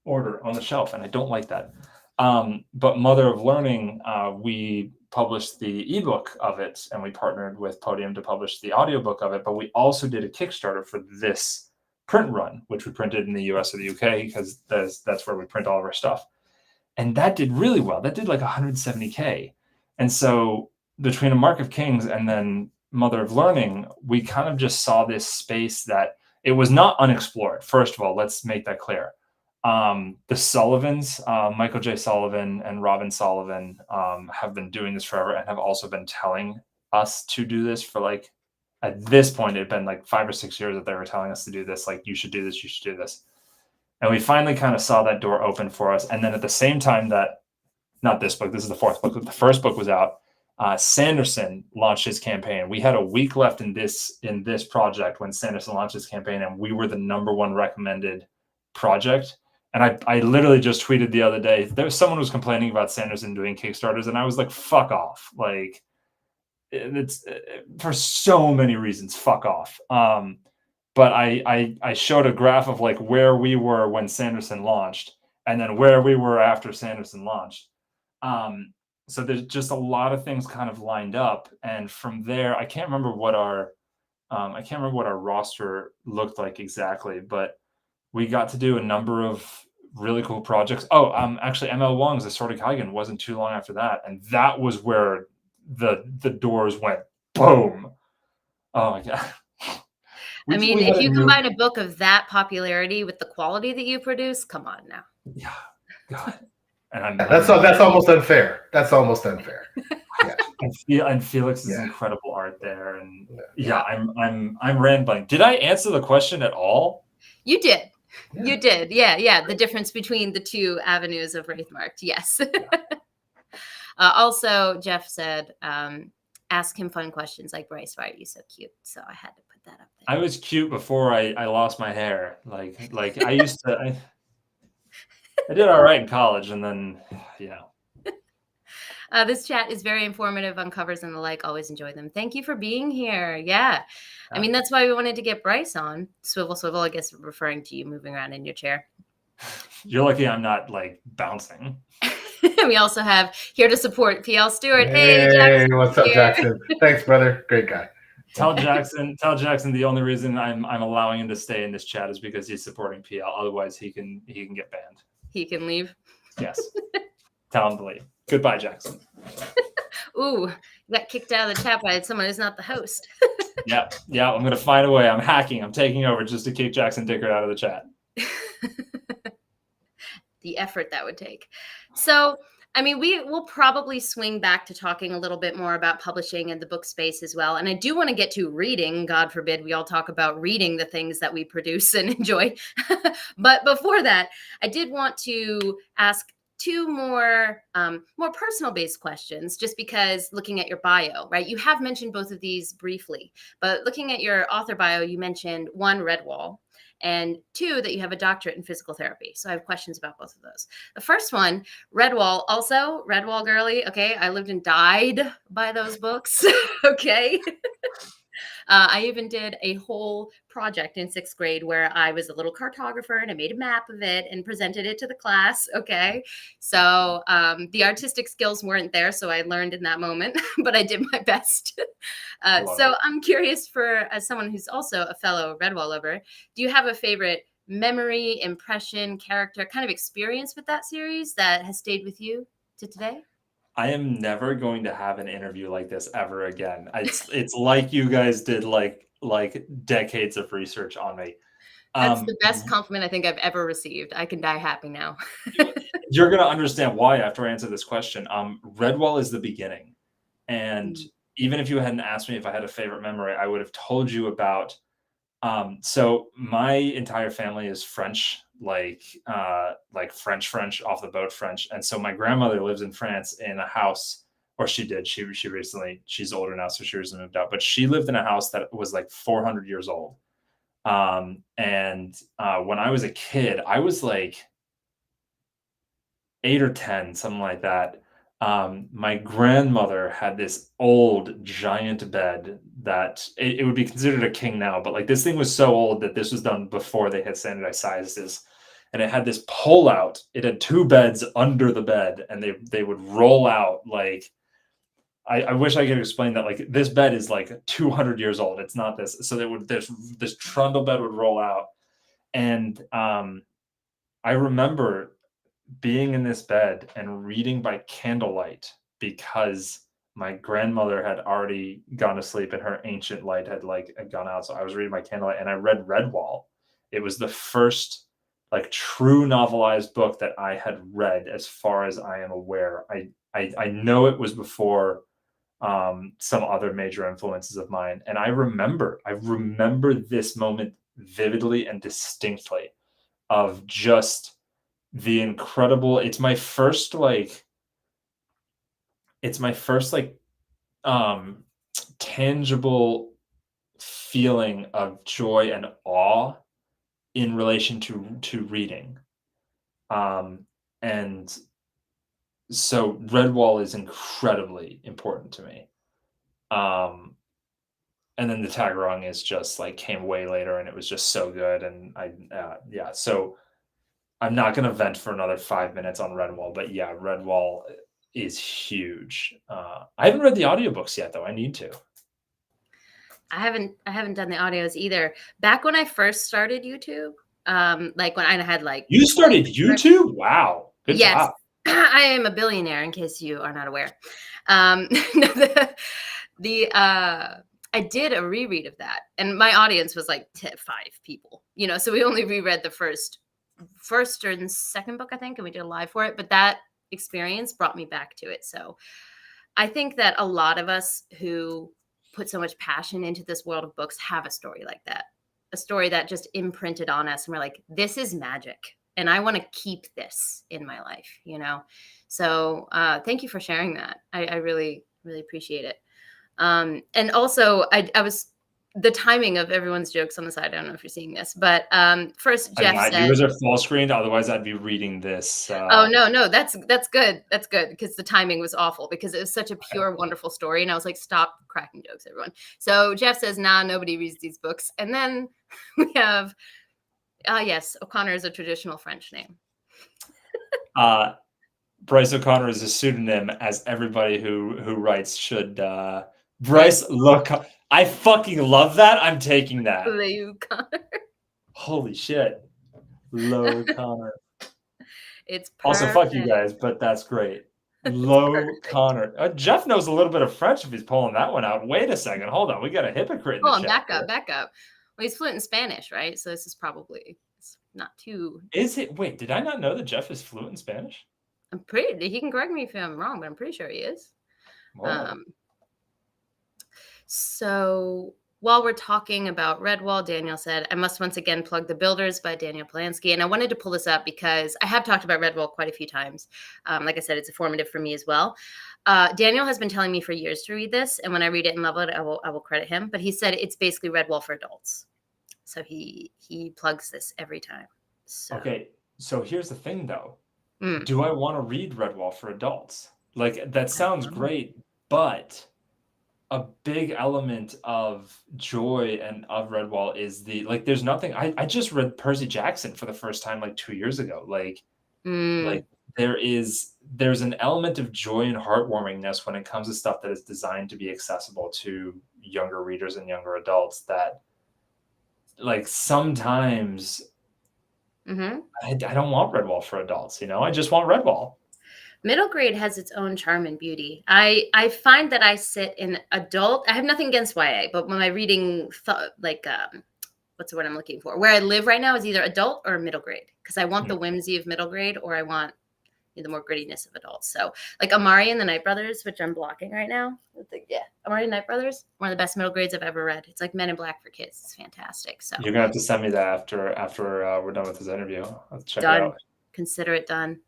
order on the shelf, and I don't like that. But Mother of Learning, we published the ebook of it, and we partnered with Podium to publish the audiobook of it. But we also did a Kickstarter for this print run, which we printed in the US or the UK, because that's where we print all of our stuff. And that did really well. That did like 170K. And so between A Mark of Kings and then Mother of Learning, we kind of just saw this space that it was not unexplored. First of all, let's make that clear. The Sullivans, Michael J. Sullivan and Robin Sullivan, have been doing this forever and have also been telling us to do this for, like, at this point, it had been like 5 or 6 years that they were telling us to do this. Like, you should do this, you should do this. And we finally kind of saw that door open for us. And then at the same time that, not this book, this is the fourth book, but the first book was out, Sanderson launched his campaign. We had a week left in this project when Sanderson launched his campaign, and we were the #1 recommended project. And I literally just tweeted the other day, there was someone who was complaining about Sanderson doing Kickstarters, and I was like, fuck off. Like, it's for so many reasons, fuck off. But I showed a graph of like where we were when Sanderson launched and then where we were after Sanderson launched. So there's just a lot of things kind of lined up. And from there, I can't remember what our roster looked like exactly, but we got to do a number of really cool projects. Oh, actually ML Wong's The Sword of Kaigen wasn't too long after that. And that was where the doors went boom. Oh my God. I mean, if you combine a book of that popularity with the quality that you produce, come on now. Yeah, God. And that's almost unfair. That's almost unfair. Yeah. And Felix's incredible art there, and I'm rambling. Did I answer the question at all? You did. Yeah. You did. Yeah. The difference between the two avenues of Wraithmarked. Yes. Yeah. Also, Jeff said, ask him fun questions like, Bryce, why are you so cute? So I had to put that up there. I was cute before I lost my hair. Like I used to, I did all right in college, and then, yeah. This chat is very informative on covers and the like. Always enjoy them. Thank you for being here. Yeah. I mean, that's why we wanted to get Bryce on. Swivel, swivel, I guess referring to you moving around in your chair. You're lucky I'm not like bouncing. We also have here to support PL Stuart. Hey, Jackson, what's up, Jackson? Thanks, brother. Great guy. Tell Jackson the only reason I'm allowing him to stay in this chat is because he's supporting PL. Otherwise, he can get banned. He can leave. Yes. Tell him to leave. Goodbye, Jackson. Ooh, you got kicked out of the chat by someone who's not the host. Yeah. I'm gonna find a way. I'm hacking. I'm taking over just to kick Jackson Dickert out of the chat. The effort that would take. So, I mean, we will probably swing back to talking a little bit more about publishing and the book space as well. And I do want to get to reading. God forbid we all talk about reading the things that we produce and enjoy. But before that, I did want to ask two more personal based questions, just because looking at your bio, right? You have mentioned both of these briefly, but looking at your author bio, you mentioned one, Redwall, and 2, that you have a doctorate in physical therapy. So I have questions about both of those. The first one, Redwall, also Redwall girly. Okay. I lived and died by those books. Okay. I even did a whole project in 6th grade where I was a little cartographer and I made a map of it and presented it to the class. Okay. So the artistic skills weren't there. So I learned in that moment, but I did my best. So I'm curious, for as someone who's also a fellow Redwall lover, do you have a favorite memory, impression, character, kind of experience with that series that has stayed with you to today? I am never going to have an interview like this ever again. It's like you guys did like decades of research on me. That's the best compliment I think I've ever received. I can die happy now. You're gonna understand why after I answer this question. Redwall is the beginning, and even if you hadn't asked me if I had a favorite memory, I would have told you about. So my entire family is French, like French off the boat French. And so my grandmother lives in France in a house, or she did. She recently, she's older now, so she recently moved out. But she lived in a house that was like 400 years old. And when I was a kid, I was like 8 or 10, something like that. My grandmother had this old giant bed that it would be considered a king now, but like this thing was so old that this was done before they had standardized sizes. And it had this pull out. It had 2 beds under the bed, and they would roll out. Like I wish I could explain that. Like this bed is like 200 years old. It's not this. So this trundle bed would roll out. And I remember being in this bed and reading by candlelight because my grandmother had already gone to sleep and her ancient light had gone out. So I was reading by candlelight and I read Redwall. It was the first like true novelized book that I had read, as far as I am aware. I know it was before some other major influences of mine. And I remember this moment vividly and distinctly of just the incredible, it's my first tangible feeling of joy and awe in relation to reading. And so Redwall is incredibly important to me. And then the Tagarong is just like came way later and it was just so good. And so I'm not going to vent for another 5 minutes on Redwall, but yeah, Redwall is huge. I haven't read the audiobooks yet, though. I need to. I haven't done the audios either. Back when I first started YouTube, like when I had like you started YouTube, wow, good job. I am a billionaire, in case you are not aware. I did a reread of that, and my audience was like 5 people. So we only reread the first or second book, I think, and we did a live for it. But that experience brought me back to it. So I think that a lot of us who put so much passion into this world of books have a story like that, a story that just imprinted on us, and we're like, this is magic, and I want to keep this in my life. So thank you for sharing that. I really, really appreciate it. And also, I was the timing of everyone's jokes on the side. I don't know if you're seeing this, but first Jeff said, yours are full screened. Otherwise, I'd be reading this. Oh no, that's good. That's good, because the timing was awful, because it was such a pure, wonderful story, and I was like, stop cracking jokes, everyone. So Jeff says, nah, nobody reads these books, and then we have, yes, O'Connor is a traditional French name. Bryce O'Connor is a pseudonym, as everybody who writes should. Bryce, look, I fucking love that. I'm taking that. O'Connor. Holy shit. O'Connor. It's perfect. Also, fuck you guys, but that's great. O'Connor. Jeff knows a little bit of French if he's pulling that one out. Wait a second. Hold on. We got a hypocrite in the chat. Back up. Well, he's fluent in Spanish, right? So this is probably not too... Is it? Wait, did I not know that Jeff is fluent in Spanish? He can correct me if I'm wrong, but I'm pretty sure he is. So while we're talking about Redwall, Daniel said, I must once again plug The Builders by Daniel Polanski. And I wanted to pull this up because I have talked about Redwall quite a few times. Like I said, it's informative for me as well. Daniel has been telling me for years to read this. And when I read it and love it, I will credit him. But he said it's basically Redwall for adults. So he plugs this every time. So. Okay, so here's the thing though. Mm. Do I want to read Redwall for adults? Like, that sounds great, but a big element of joy and of Redwall is there's nothing. I just read Percy Jackson for the first time like 2 years ago. Like there's an element of joy and heartwarmingness when it comes to stuff that is designed to be accessible to younger readers and younger adults, that like sometimes I don't want Redwall for adults, I just want Redwall. Middle grade has its own charm and beauty. I find that I sit in adult. I have nothing against YA, but when my reading, what's the word I'm looking for? Where I live right now is either adult or middle grade, because I want the whimsy of middle grade, or I want the more grittiness of adults. So like Amari and the Night Brothers, which I'm blocking right now. Amari and Night Brothers, one of the best middle grades I've ever read. It's like Men in Black for kids. It's fantastic. So you're gonna have to send me that after we're done with this interview. I'll check done. it out. Consider it done.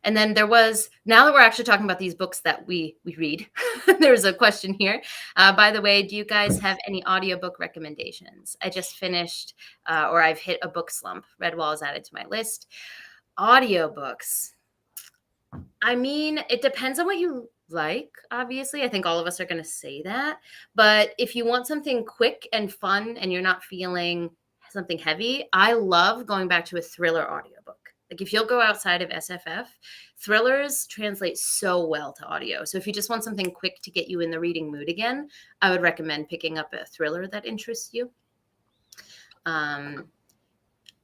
And then there was, now that we're actually talking about these books that we read, there's a question here. By the way, do you guys have any audiobook recommendations? I just finished, or I've hit a book slump. Redwall is added to my list. Audiobooks. I mean, it depends on what you like, obviously. I think all of us are going to say that. But if you want something quick and fun and you're not feeling something heavy, I love going back to a thriller audiobook. Like if you'll go outside of SFF, thrillers translate so well to audio. So if you just want something quick to get you in the reading mood again, I would recommend picking up a thriller that interests you.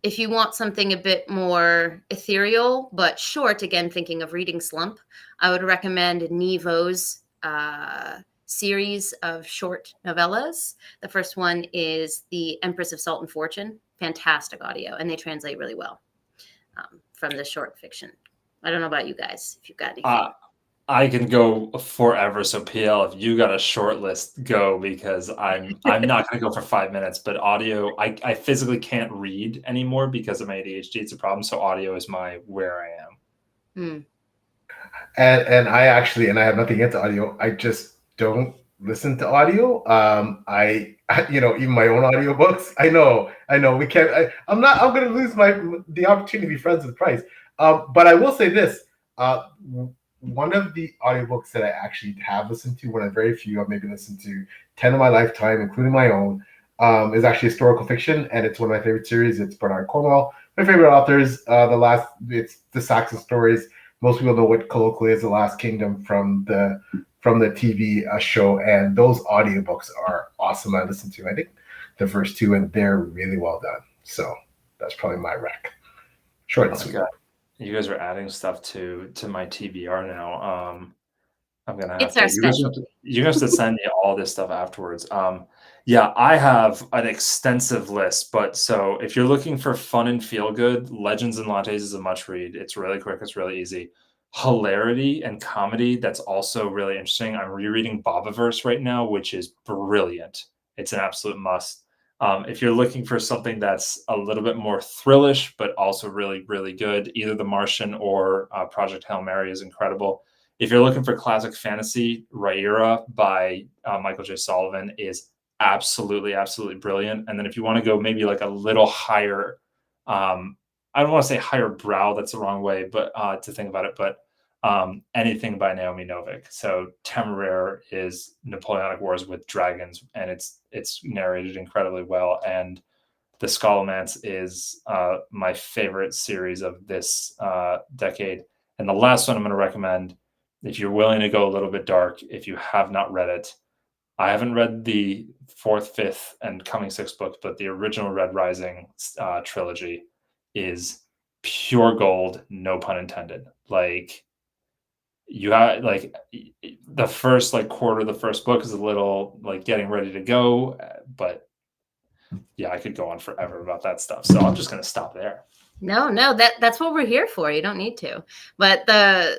If you want something a bit more ethereal but short, again, thinking of reading slump, I would recommend Nevo's series of short novellas. The first one is The Empress of Salt and Fortune. Fantastic audio, and they translate really well from the short fiction. I don't know about you guys, if you've got anything. I can go forever. So PL, if you got a short list, go, because I'm not going to go for 5 minutes. But audio, I physically can't read anymore because of my ADHD. It's a problem. So audio is where I am. And I have nothing against audio. I just don't listen to audio. Even my own audiobooks. I know we can't. I'm going to lose the opportunity to be friends with Bryce. But I will say this. One of the audiobooks that I actually have listened to, one of very few, I've maybe listened to 10 in my lifetime, including my own, is actually historical fiction, and it's one of my favorite series. It's Bernard Cornwell. My favorite authors, it's the Saxon stories. Most people know what colloquially is The Last Kingdom from the TV show, and those audiobooks are awesome. I listened to, I think, the first two, and they're really well done. So that's probably my rec. Short and sweet. You guys are adding stuff to my TBR now. I'm gonna have it's our specialty. You guys have to send me all this stuff afterwards. Yeah, I have an extensive list, but so if you're looking for fun and feel good, Legends and Lattes is a must read. It's really quick, it's really easy. Hilarity and comedy, that's also really interesting. I'm rereading Bobaverse right now, which is brilliant. It's an absolute must. If you're looking for something that's a little bit more thrillish, but also really, really good, either The Martian or Project Hail Mary is incredible. If you're looking for classic fantasy, Rhaenyra by Michael J. Sullivan is absolutely, absolutely brilliant. And then if you want to go maybe like a little higher, I don't want to say higher brow, that's the wrong way, but to think about it, but anything by Naomi Novik. So Temeraire is Napoleonic Wars with Dragons, and it's narrated incredibly well. And The Scholomance is my favorite series of this decade. And the last one I'm going to recommend, if you're willing to go a little bit dark, if you have not read it, I haven't read the 4th, 5th, and coming 6th books, but the original Red Rising trilogy is pure gold, no pun intended. Like, you have the first quarter of the first book is a little getting ready to go, but yeah, I could go on forever about that stuff. So I'm just going to stop there. No, that's what we're here for. You don't need to, but I'm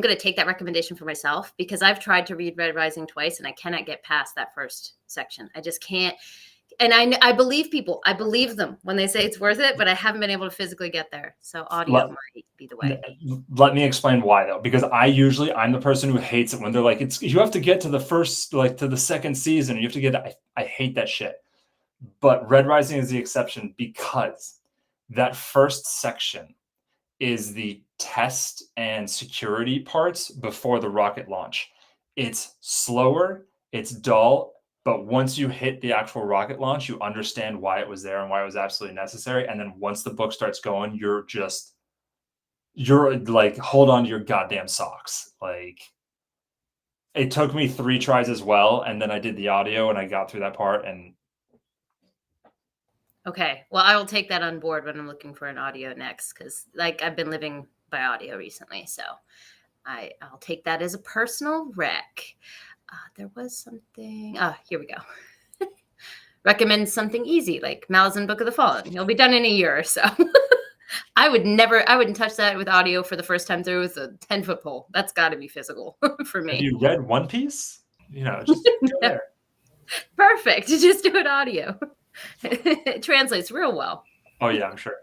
going to take that recommendation for myself, because I've tried to read Red Rising twice and I cannot get past that first section. I just can't. And I believe people. I believe them when they say it's worth it, but I haven't been able to physically get there. So audio might be the way. Let me explain why, though, because I'm the person who hates it when they're like, you have to get to the first, to the second season. You have to get. I hate that shit. But Red Rising is the exception because that first section is the test and security parts before the rocket launch. It's slower, it's dull, but once you hit the actual rocket launch, you understand why it was there and why it was absolutely necessary. And then once the book starts going, you're like, hold on to your goddamn socks. Like, it took me 3 tries as well, and then I did the audio and I got through that part. And Okay, well, I will take that on board when I'm looking for an audio next, because like I've been living by audio recently, so I'll take that as a personal rec. There was something. Here we go. Recommend something easy like Malazan Book of the Fallen. It'll be done in a year or so. I wouldn't touch that with audio for the first time through with a 10-foot pole. That's got to be physical for me. have you read One Piece? Just go there. Perfect. Just do it audio. It translates real well. Oh yeah, I'm sure.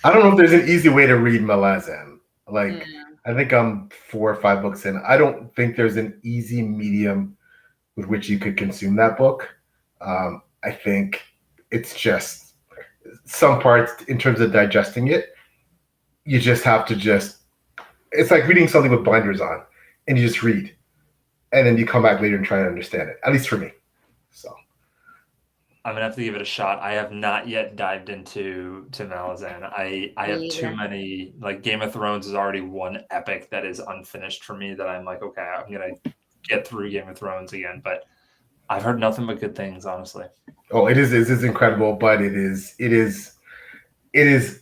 I don't know if there's an easy way to read Malazan. Like, I think I'm 4 or 5 books in. I don't think there's an easy medium with which you could consume that book. I think it's just some parts in terms of digesting it, you just have to it's like reading something with blinders on, and you just read, and then you come back later and try to understand it, at least for me. So I'm gonna have to give it a shot. I have not yet dived into Malazan. I have too many, like, Game of Thrones is already one epic that is unfinished for me that I'm like, okay, I'm gonna get through Game of Thrones again. But I've heard nothing but good things, honestly. Oh, it is incredible, but it is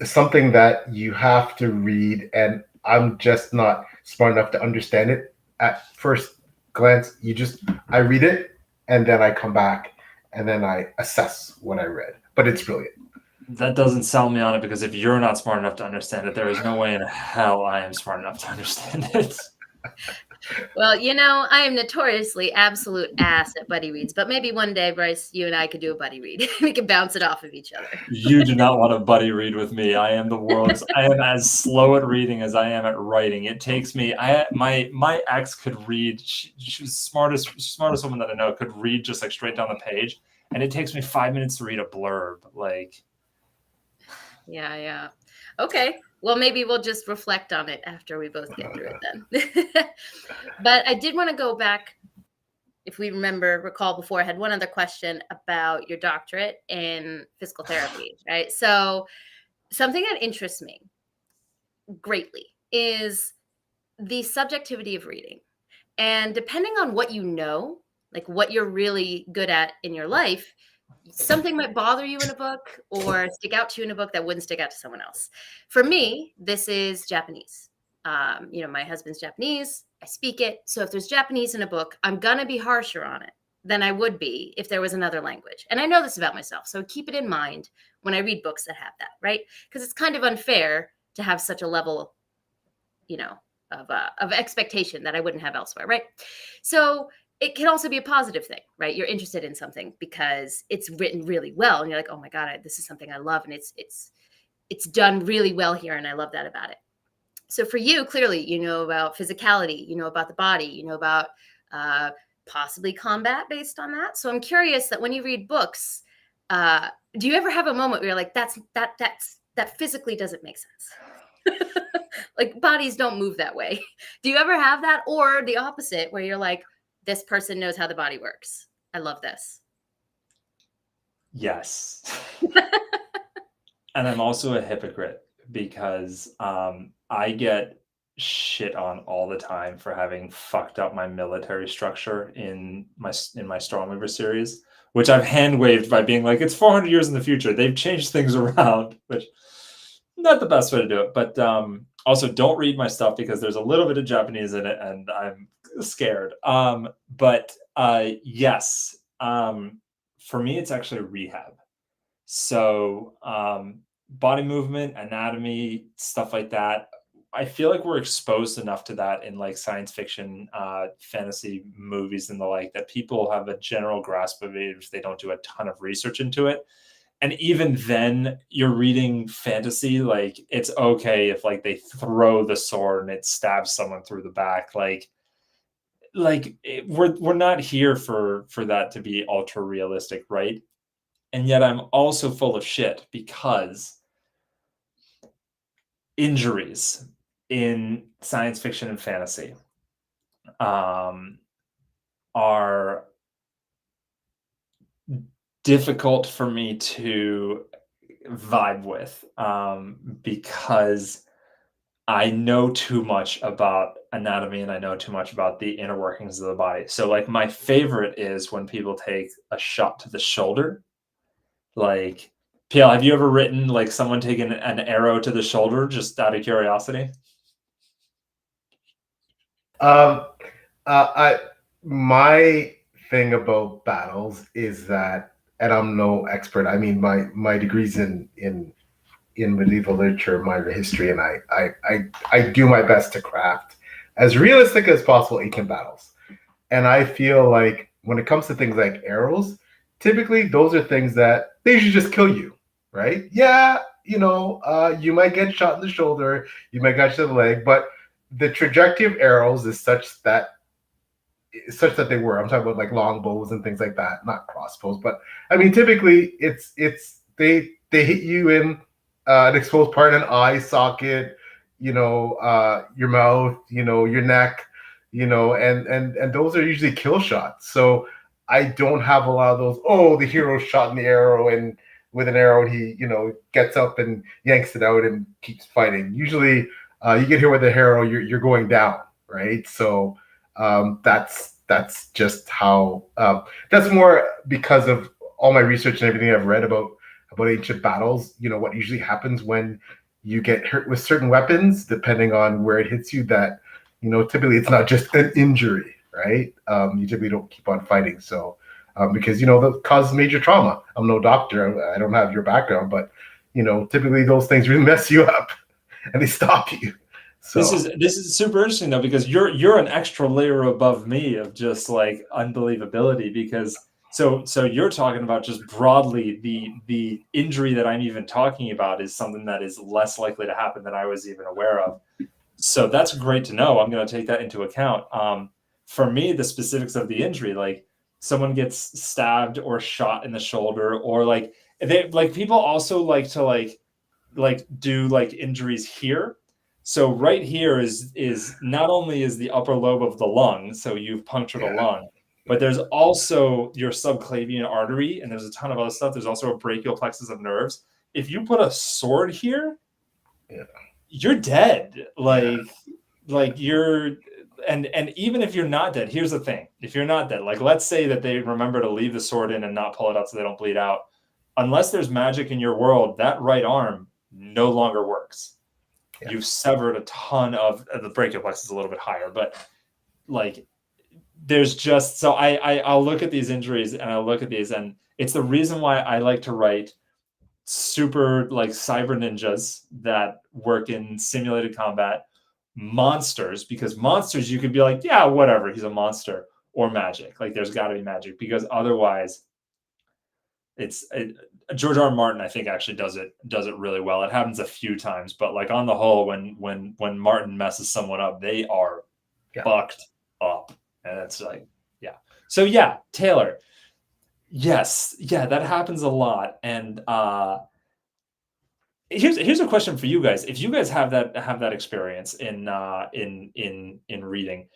something that you have to read, and I'm just not smart enough to understand it at first glance. I read it, and then I come back, and then I assess what I read. But it's brilliant. That doesn't sell me on it, because if you're not smart enough to understand it, there is no way in hell I am smart enough to understand it. Well, I am notoriously absolute ass at buddy reads, but maybe one day, Bryce, you and I could do a buddy read. We can bounce it off of each other. You do not want a buddy read with me. I am as slow at reading as I am at writing. It takes me, my ex could read, she was the smartest woman that I know, could read just like straight down the page. And it takes me 5 minutes to read a blurb. Like, yeah. Okay. Well, maybe we'll just reflect on it after we both get through it then. But I did want to go back, if we recall before, I had one other question about your doctorate in physical therapy, right? So something that interests me greatly is the subjectivity of reading. And depending on what you know, like what you're really good at in your life, something might bother you in a book or stick out to you in a book that wouldn't stick out to someone else. For me, this is Japanese. My husband's Japanese. I speak it. So if there's Japanese in a book, I'm going to be harsher on it than I would be if there was another language. And I know this about myself. So keep it in mind when I read books that have that, right? Because it's kind of unfair to have such a level, of expectation that I wouldn't have elsewhere, right? So it can also be a positive thing, right? You're interested in something because it's written really well, and you're like, oh my God, this is something I love, and it's done really well here, and I love that about it. So for you, clearly, you know about physicality, you know about the body, you know about possibly combat based on that. So I'm curious that when you read books, do you ever have a moment where you're like, that physically doesn't make sense? Like, bodies don't move that way. Do you ever have that, or the opposite, where you're like, this person knows how the body works? I love this. Yes. And I'm also a hypocrite because I get shit on all the time for having fucked up my military structure in my Stormweaver series, which I've hand waved by being like, it's 400 years in the future. They've changed things around, which not the best way to do it. But also, don't read my stuff because there's a little bit of Japanese in it, and I'm scared. But yes, for me, it's actually rehab. So body movement, anatomy, stuff like that. I feel like we're exposed enough to that in like science fiction, fantasy movies and the like, that people have a general grasp of it if they don't do a ton of research into it. And even then, you're reading fantasy, like, it's okay if like they throw the sword and it stabs someone through the back. We're not here for that to be ultra realistic, right? And yet I'm also full of shit because injuries in science fiction and fantasy are difficult for me to vibe with because I know too much about anatomy and I know too much about the inner workings of the body. So like my favorite is when people take a shot to the shoulder. Like, PL, have you ever written like someone taking an arrow to the shoulder just out of curiosity? I my thing about battles is that, and I'm no expert. I mean, my degree's in medieval literature, minor history, and I do my best to craft as realistic as possible ancient battles. And I feel like when it comes to things like arrows, typically those are things that they should just kill you, right? Yeah, you might get shot in the shoulder, you might get shot in the leg, but the trajectory of arrows is such that they were. I'm talking about like long bows and things like that, not crossbows. But I mean, typically it's they hit you in an exposed part, an eye socket, your mouth, your neck, and those are usually kill shots. So I don't have a lot of those. Oh, the hero shot in the arrow and with an arrow, and he gets up and yanks it out and keeps fighting. Usually, you get hit with a arrow, you're going down, right? So that's just how that's more because of all my research and everything I've read about ancient battles. What usually happens when you get hurt with certain weapons, depending on where it hits you, that typically it's not just an injury, right? You typically don't keep on fighting. So because that causes major trauma. I'm no doctor, I don't have your background, but typically those things really mess you up and they stop you. So this is super interesting though, because you're an extra layer above me of just like unbelievability, because so you're talking about just broadly the injury that I'm even talking about is something that is less likely to happen than I was even aware of. So that's great to know. I'm going to take that into account. For me, the specifics of the injury, like someone gets stabbed or shot in the shoulder, or like people also like to do like injuries here. So right here is not only is the upper lobe of the lung, so you've punctured a lung, but there's also your subclavian artery, and there's a ton of other stuff. There's also a brachial plexus of nerves. If you put a sword here, you're dead. Like you're, and even if you're not dead, here's the thing: if you're not dead, like let's say that they remember to leave the sword in and not pull it out so they don't bleed out, unless there's magic in your world, that right arm no longer works. You've severed a ton of the brachial plexus, a little bit higher, but like there's just, so I'll look at these injuries and I'll look at these, and it's the reason why I like to write super like cyber ninjas that work in simulated combat, monsters, because monsters you could be like, yeah, whatever, he's a monster, or magic. Like there's got to be magic, because otherwise George R. Martin, I think, actually does it really well. It happens a few times, but like on the whole, when Martin messes someone up, they are fucked up, and it's like, yeah. So yeah, Taylor, yes, yeah, that happens a lot. And here's a question for you guys: if you guys have that experience in reading,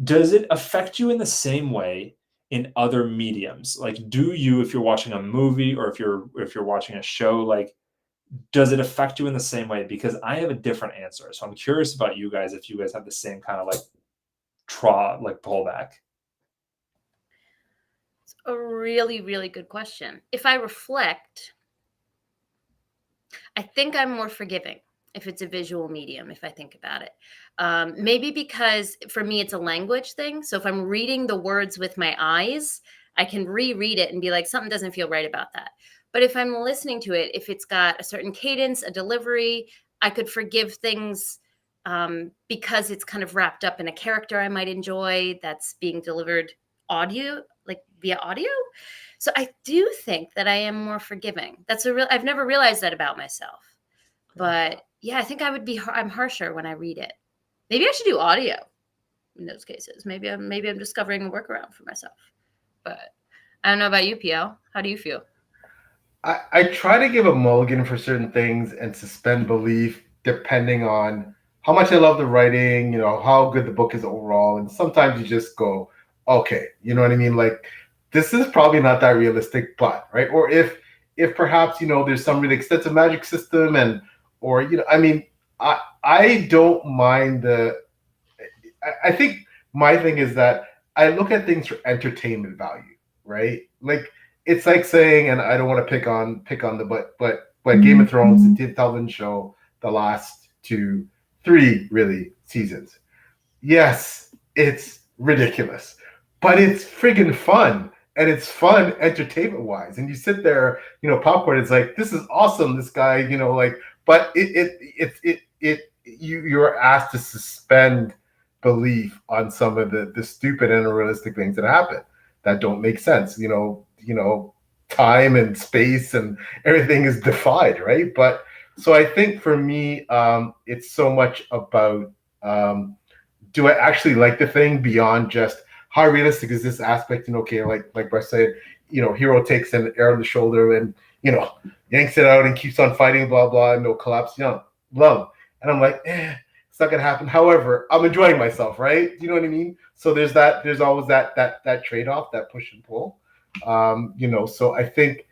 does it affect you in the same way in other mediums? Like, do you, if you're watching a movie or if you're watching a show, like, does it affect you in the same way? Because I have a different answer. So I'm curious about you guys, if you guys have the same kind of like pullback. It's a really, really good question. If I reflect, I think I'm more forgiving if it's a visual medium, if I think about it. Maybe because for me, it's a language thing. So if I'm reading the words with my eyes, I can reread it and be like, something doesn't feel right about that. But if I'm listening to it, if it's got a certain cadence, a delivery, I could forgive things because it's kind of wrapped up in a character I might enjoy that's being delivered via audio. So I do think that I am more forgiving. I've never realized that about myself. But yeah, I think I'm harsher when I read it. Maybe I should do audio in those cases. Maybe I'm discovering a workaround for myself. But I don't know about you, PL. How do you feel? I try to give a mulligan for certain things and suspend belief depending on how much I love the writing, how good the book is overall. And sometimes you just go, okay, you know what I mean? Like, this is probably not that realistic, but right. Or if perhaps, there's some really extensive magic system or, I mean, I don't mind I think my thing is that I look at things for entertainment value, right? Like, it's like saying, and I don't want to pick on but Game of Thrones, the television show, the last 3 really seasons. Yes, it's ridiculous, but it's friggin' fun, and it's fun entertainment wise. And you sit there, popcorn. It's like, this is awesome. This guy, like, but you're asked to suspend belief on some of the stupid and unrealistic things that happen that don't make sense. Time and space and everything is defied, right? But so I think for me, it's so much about do I actually like the thing beyond just how realistic is this aspect? And okay, like Bryce said, hero takes an arrow in the shoulder and yanks it out and keeps on fighting, blah blah, no collapse, love. And I'm like, it's not gonna happen. However, I'm enjoying myself, right? You know what I mean? So there's always that trade-off, that push and pull. So I think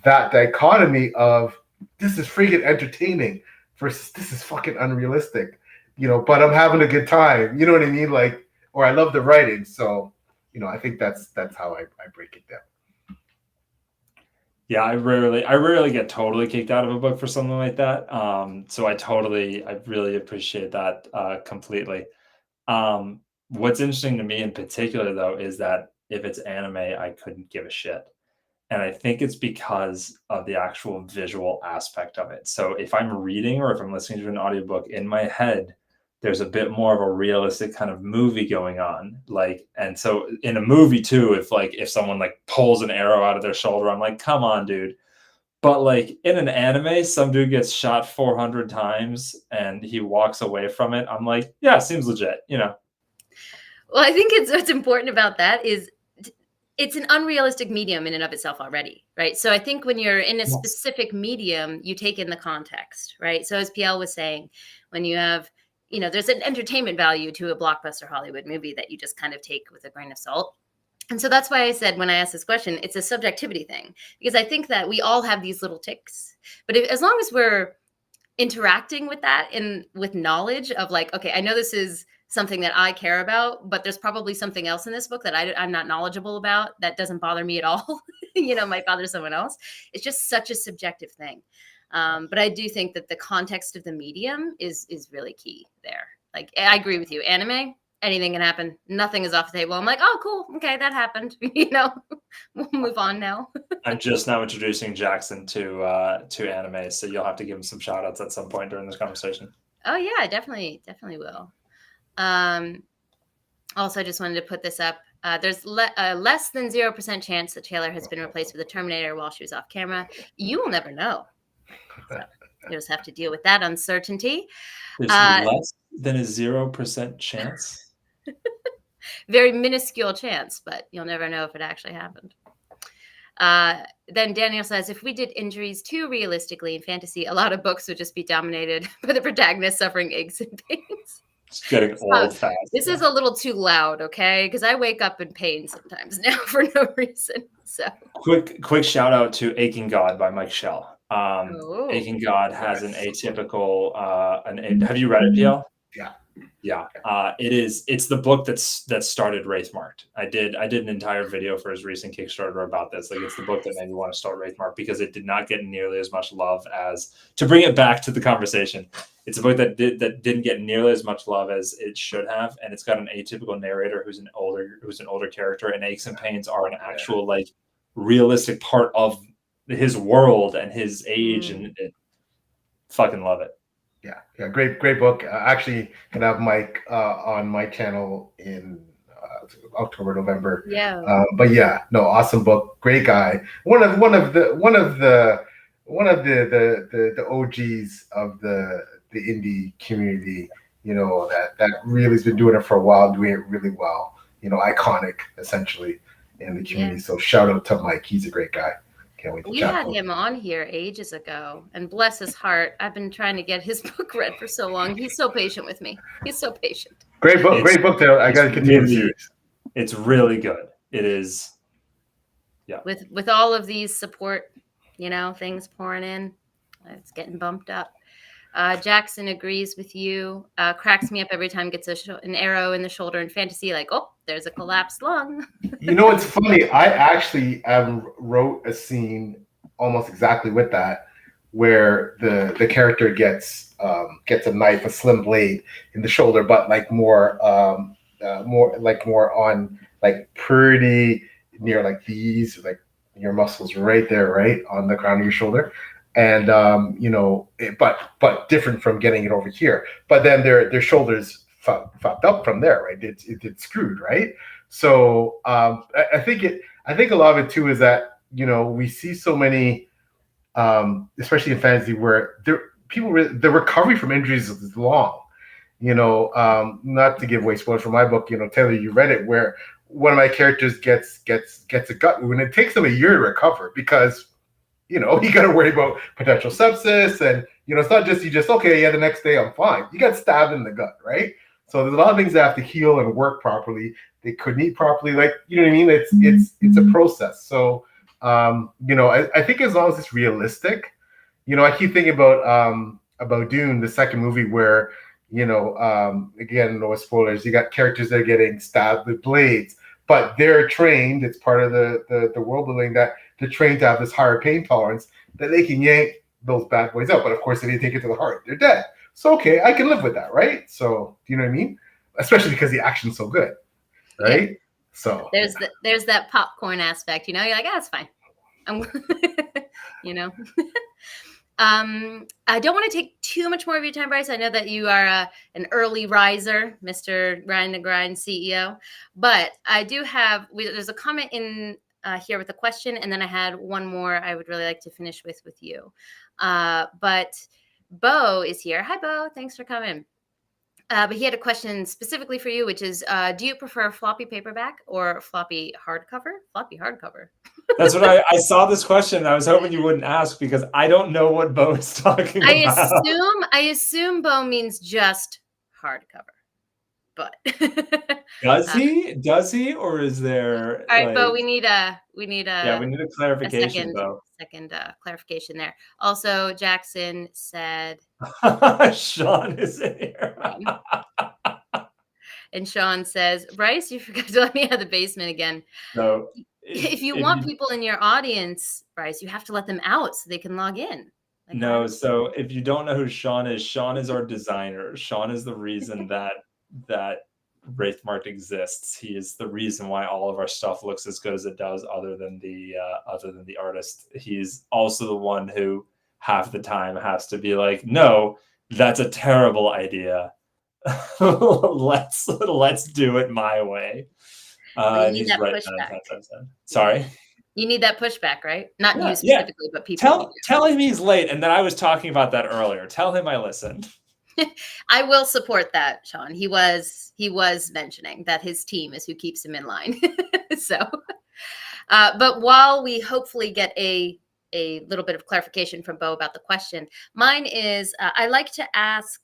that dichotomy of this is freaking entertaining versus this is fucking unrealistic, but I'm having a good time. You know what I mean? Like, or I love the writing. So, I think that's how I break it down. Yeah, I rarely get totally kicked out of a book for something like that. So I really appreciate that completely. What's interesting to me in particular, though, is that if it's anime, I couldn't give a shit. And I think it's because of the actual visual aspect of it. So if I'm reading or if I'm listening to an audiobook, in my head, there's a bit more of a realistic kind of movie going on. Like, and so in a movie too, if someone like pulls an arrow out of their shoulder, I'm like, come on, dude. But like in an anime, some dude gets shot 400 times and he walks away from it. I'm like, yeah, seems legit, Well, I think what's important about that is it's an unrealistic medium in and of itself already, right? So I think when you're in a specific medium, you take in the context, right? So as PL was saying, when you have, there's an entertainment value to a blockbuster Hollywood movie that you just kind of take with a grain of salt. And so that's why I said, when I asked this question, it's a subjectivity thing, because I think that we all have these little ticks, but as long as we're interacting with that and with knowledge of like, okay, I know this is something that I care about, but there's probably something else in this book that I'm not knowledgeable about that doesn't bother me at all, might bother someone else. It's just such a subjective thing. But I do think that the context of the medium is really key there. Like, I agree with you. Anime, anything can happen. Nothing is off the table. I'm like, oh, cool. Okay, that happened. We'll move on now. I'm just now introducing Jackson to anime, so you'll have to give him some shout outs at some point during this conversation. Oh yeah, I definitely will. Also, I just wanted to put this up. There's less than 0% chance that Taylor has been replaced with a Terminator while she was off camera. You will never know. So you just have to deal with that uncertainty. There's less than a 0% chance? Very minuscule chance, but you'll never know if it actually happened. Then Daniel says, if we did injuries too realistically in fantasy, a lot of books would just be dominated by the protagonist suffering aches and pains. It's getting old fast. This is a little too loud, okay? Because I wake up in pain sometimes now for no reason. So quick shout out to Aching God by Mike Schell. Aching God has an atypical. Have you read it, PL? Yeah. It's the book that started Wraithmarked. I did an entire video for his recent Kickstarter about this. Like, it's the book that made me want to start Wraithmarked because it did not get nearly as much love as, to bring it back to the conversation, it's a book that didn't get nearly as much love as it should have, and it's got an atypical narrator who's an older character, and aches and pains are an actual like realistic part of his world and his age, and fucking love it. Yeah, great book. Actually, gonna have Mike on my channel in October, November. Yeah. But yeah, no, awesome book. Great guy. One of the OGs of the indie community. That really has been doing it for a while, doing it really well. Iconic essentially in the community. Yeah. So shout out to Mike. He's a great guy. Can't wait to We chat. had him on here ages ago, and bless his heart, I've been trying to get his book read for so long. He's so patient with me. He's so patient. Great book, Taylor. I got to continue the series. It's really good. It is. Yeah. With all of these support, things pouring in, it's getting bumped up. Jackson agrees with you. Cracks me up every time gets an arrow in the shoulder in fantasy, like, oh, there's a collapsed lung. It's funny. I actually wrote a scene almost exactly with that, where the character gets a knife, a slim blade in the shoulder, but like more on like pretty near like these, like your muscles right there, right on the crown of your shoulder. And but different from getting it over here. But then their shoulders fucked up from there, right? It's screwed, right? So I think a lot of it too is that we see so many, especially in fantasy, where the recovery from injuries is long. Not to give away spoilers for my book. Taylor, you read it, where one of my characters gets a gut wound, and it takes them a year to recover because. You got to worry about potential sepsis, and it's not just the next day I'm fine. You got stabbed in the gut, right? So there's a lot of things that have to heal and work properly. They couldn't eat properly, like what I mean. It's a process. So I think as long as it's realistic, I keep thinking about Dune, the second movie, where again, no spoilers. You got characters that are getting stabbed with blades, but they're trained. It's part of the world building that. They're trained to have this higher pain tolerance that they can yank those bad boys out. But of course, if they take it to the heart, they're dead. So, okay, I can live with that, right? So, do you know what I mean? Especially because the action's so good, right? Yeah. So there's that popcorn aspect, you're like, it's fine. I don't want to take too much more of your time, Bryce. I know that you are an early riser, Mr. Grind the Grind CEO, but I do have, there's a comment in here with a question, and then I had one more I would really like to finish with you. But Bo is here. Hi, Bo. Thanks for coming. But he had a question specifically for you, which is, do you prefer floppy paperback or floppy hardcover? Floppy hardcover. That's what I saw this question. I was hoping you wouldn't ask because I don't know what Bo is talking about. I assume Bo means just hardcover. But does he, or is there? All right, Bo, we need a clarification, Bo. Second clarification there. Also, Jackson said Sean is in here. And Sean says, Bryce, you forgot to let me out of the basement again. So if you want people in your audience, Bryce, you have to let them out so they can log in. So if you don't know who Sean is our designer. Sean is the reason that Wraithmarked exists. He is the reason why all of our stuff looks as good as it does, other than the artist. He's also the one who half the time has to be like, no, that's a terrible idea. let's do it my way. And he's right. Sorry. You need that pushback, right? Not you specifically, but people. Tell him he's late, and then I was talking about that earlier. Tell him I listened. I will support that, Sean. He was mentioning that his team is who keeps him in line. So, but while we hopefully get a little bit of clarification from Bo about the question, mine is I like to ask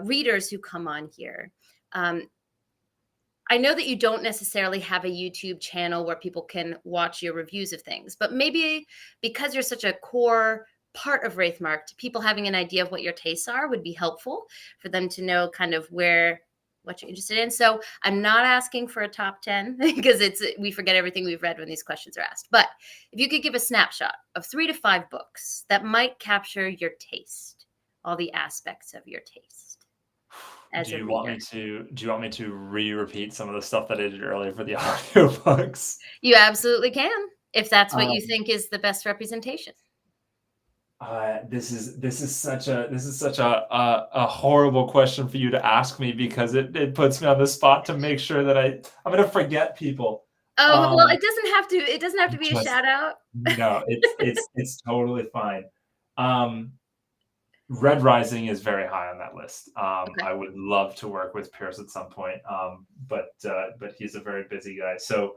readers who come on here. I know that you don't necessarily have a YouTube channel where people can watch your reviews of things, but maybe because you're such a core part of Wraithmarked, people having an idea of what your tastes are would be helpful for them to know kind of what you're interested in. So I'm not asking for a top 10 because we forget everything we've read when these questions are asked. But if you could give a snapshot of 3 to 5 books that might capture your taste, all the aspects of your taste. Do you want me to re-repeat some of the stuff that I did earlier for the audiobooks? You absolutely can, if that's what you think is the best representation. This is such a horrible question for you to ask me, because it puts me on the spot to make sure that I'm going to forget people. Oh, well, it doesn't have to be a shout out. No, it's totally fine. Red Rising is very high on that list. Okay. I would love to work with Pierce at some point, but he's a very busy guy. So,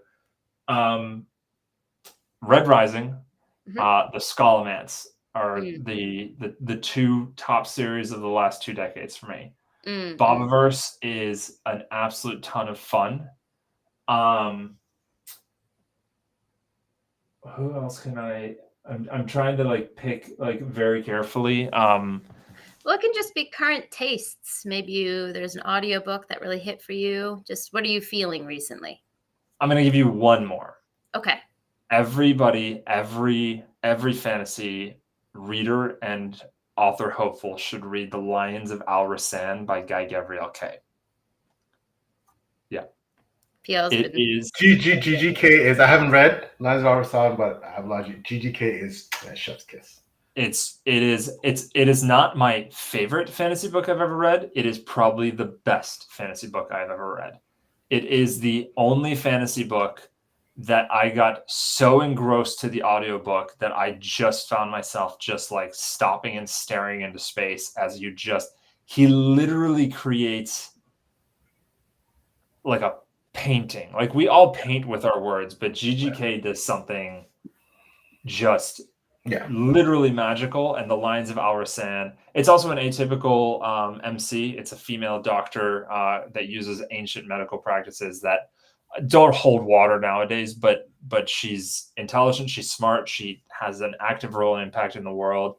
Red Rising, Mhm. The Scholomance are Mm, the two top series of the last 2 decades for me. mm, mm. Bobiverse is an absolute ton of fun. Who else can I'm trying to like pick like very carefully. Well, it can just be current tastes. Maybe there's an audiobook that really hit for you. Just what are you feeling recently? I'm gonna give you one more. Okay. Everybody, every fantasy reader and author hopeful should read The Lions of Al Rassan by Guy Gabriel Kay. Yeah. PL's It been is GGK is, I haven't read Lines of Our Song, but I have logic. GGK is a chef's kiss. it is not my favorite fantasy book I've ever read. It is probably the best fantasy book I've ever read. It is the only fantasy book that I got so engrossed to the audiobook that I just found myself just like stopping and staring into space as he literally creates like a painting. Like we all paint with our words, but GGK does something just literally magical. And The Lines of Al Rassan. It's also an atypical MC. It's a female doctor that uses ancient medical practices that don't hold water nowadays, but she's intelligent, she's smart, she has an active role and impact in the world.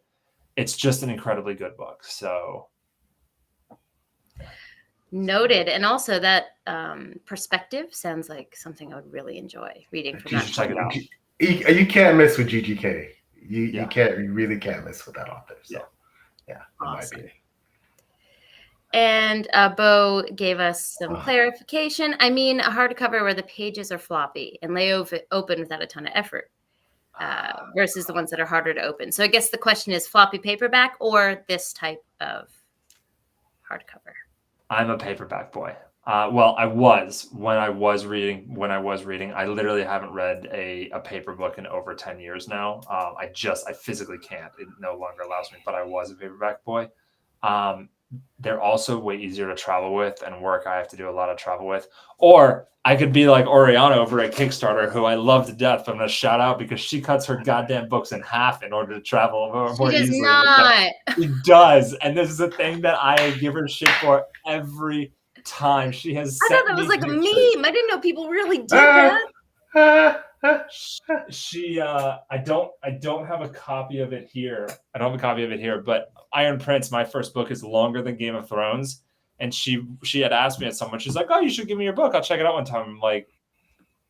It's just an incredibly good book. So noted. And also that perspective sounds like something I would really enjoy reading from that. check it out. You can't miss with GGK. You really can't miss with that author. So yeah, Awesome. in my opinion. And Bo gave us some clarification. I mean, a hardcover where the pages are floppy and lay open without a ton of effort versus the ones that are harder to open. So I guess the question is floppy paperback or this type of hardcover? I'm a paperback boy. Well, I was when I was reading. I literally haven't read a paper book in over 10 years now. I physically can't. It no longer allows me, but I was a paperback boy. They're also way easier to travel with and work. I have to do a lot of travel with. Or I could be like Oriana over at Kickstarter, who I love to death, but I'm going to shout out because she cuts her goddamn books in half in order to travel more easily. She does not. She does. And this is a thing that I give her shit for every time. She has I thought that was like a meme. I didn't know people really did that. I don't have a copy of it here. But Iron Prince, my first book, is longer than Game of Thrones. And she had asked me at some point, she's like, oh, you should give me your book. I'll check it out one time. I'm like,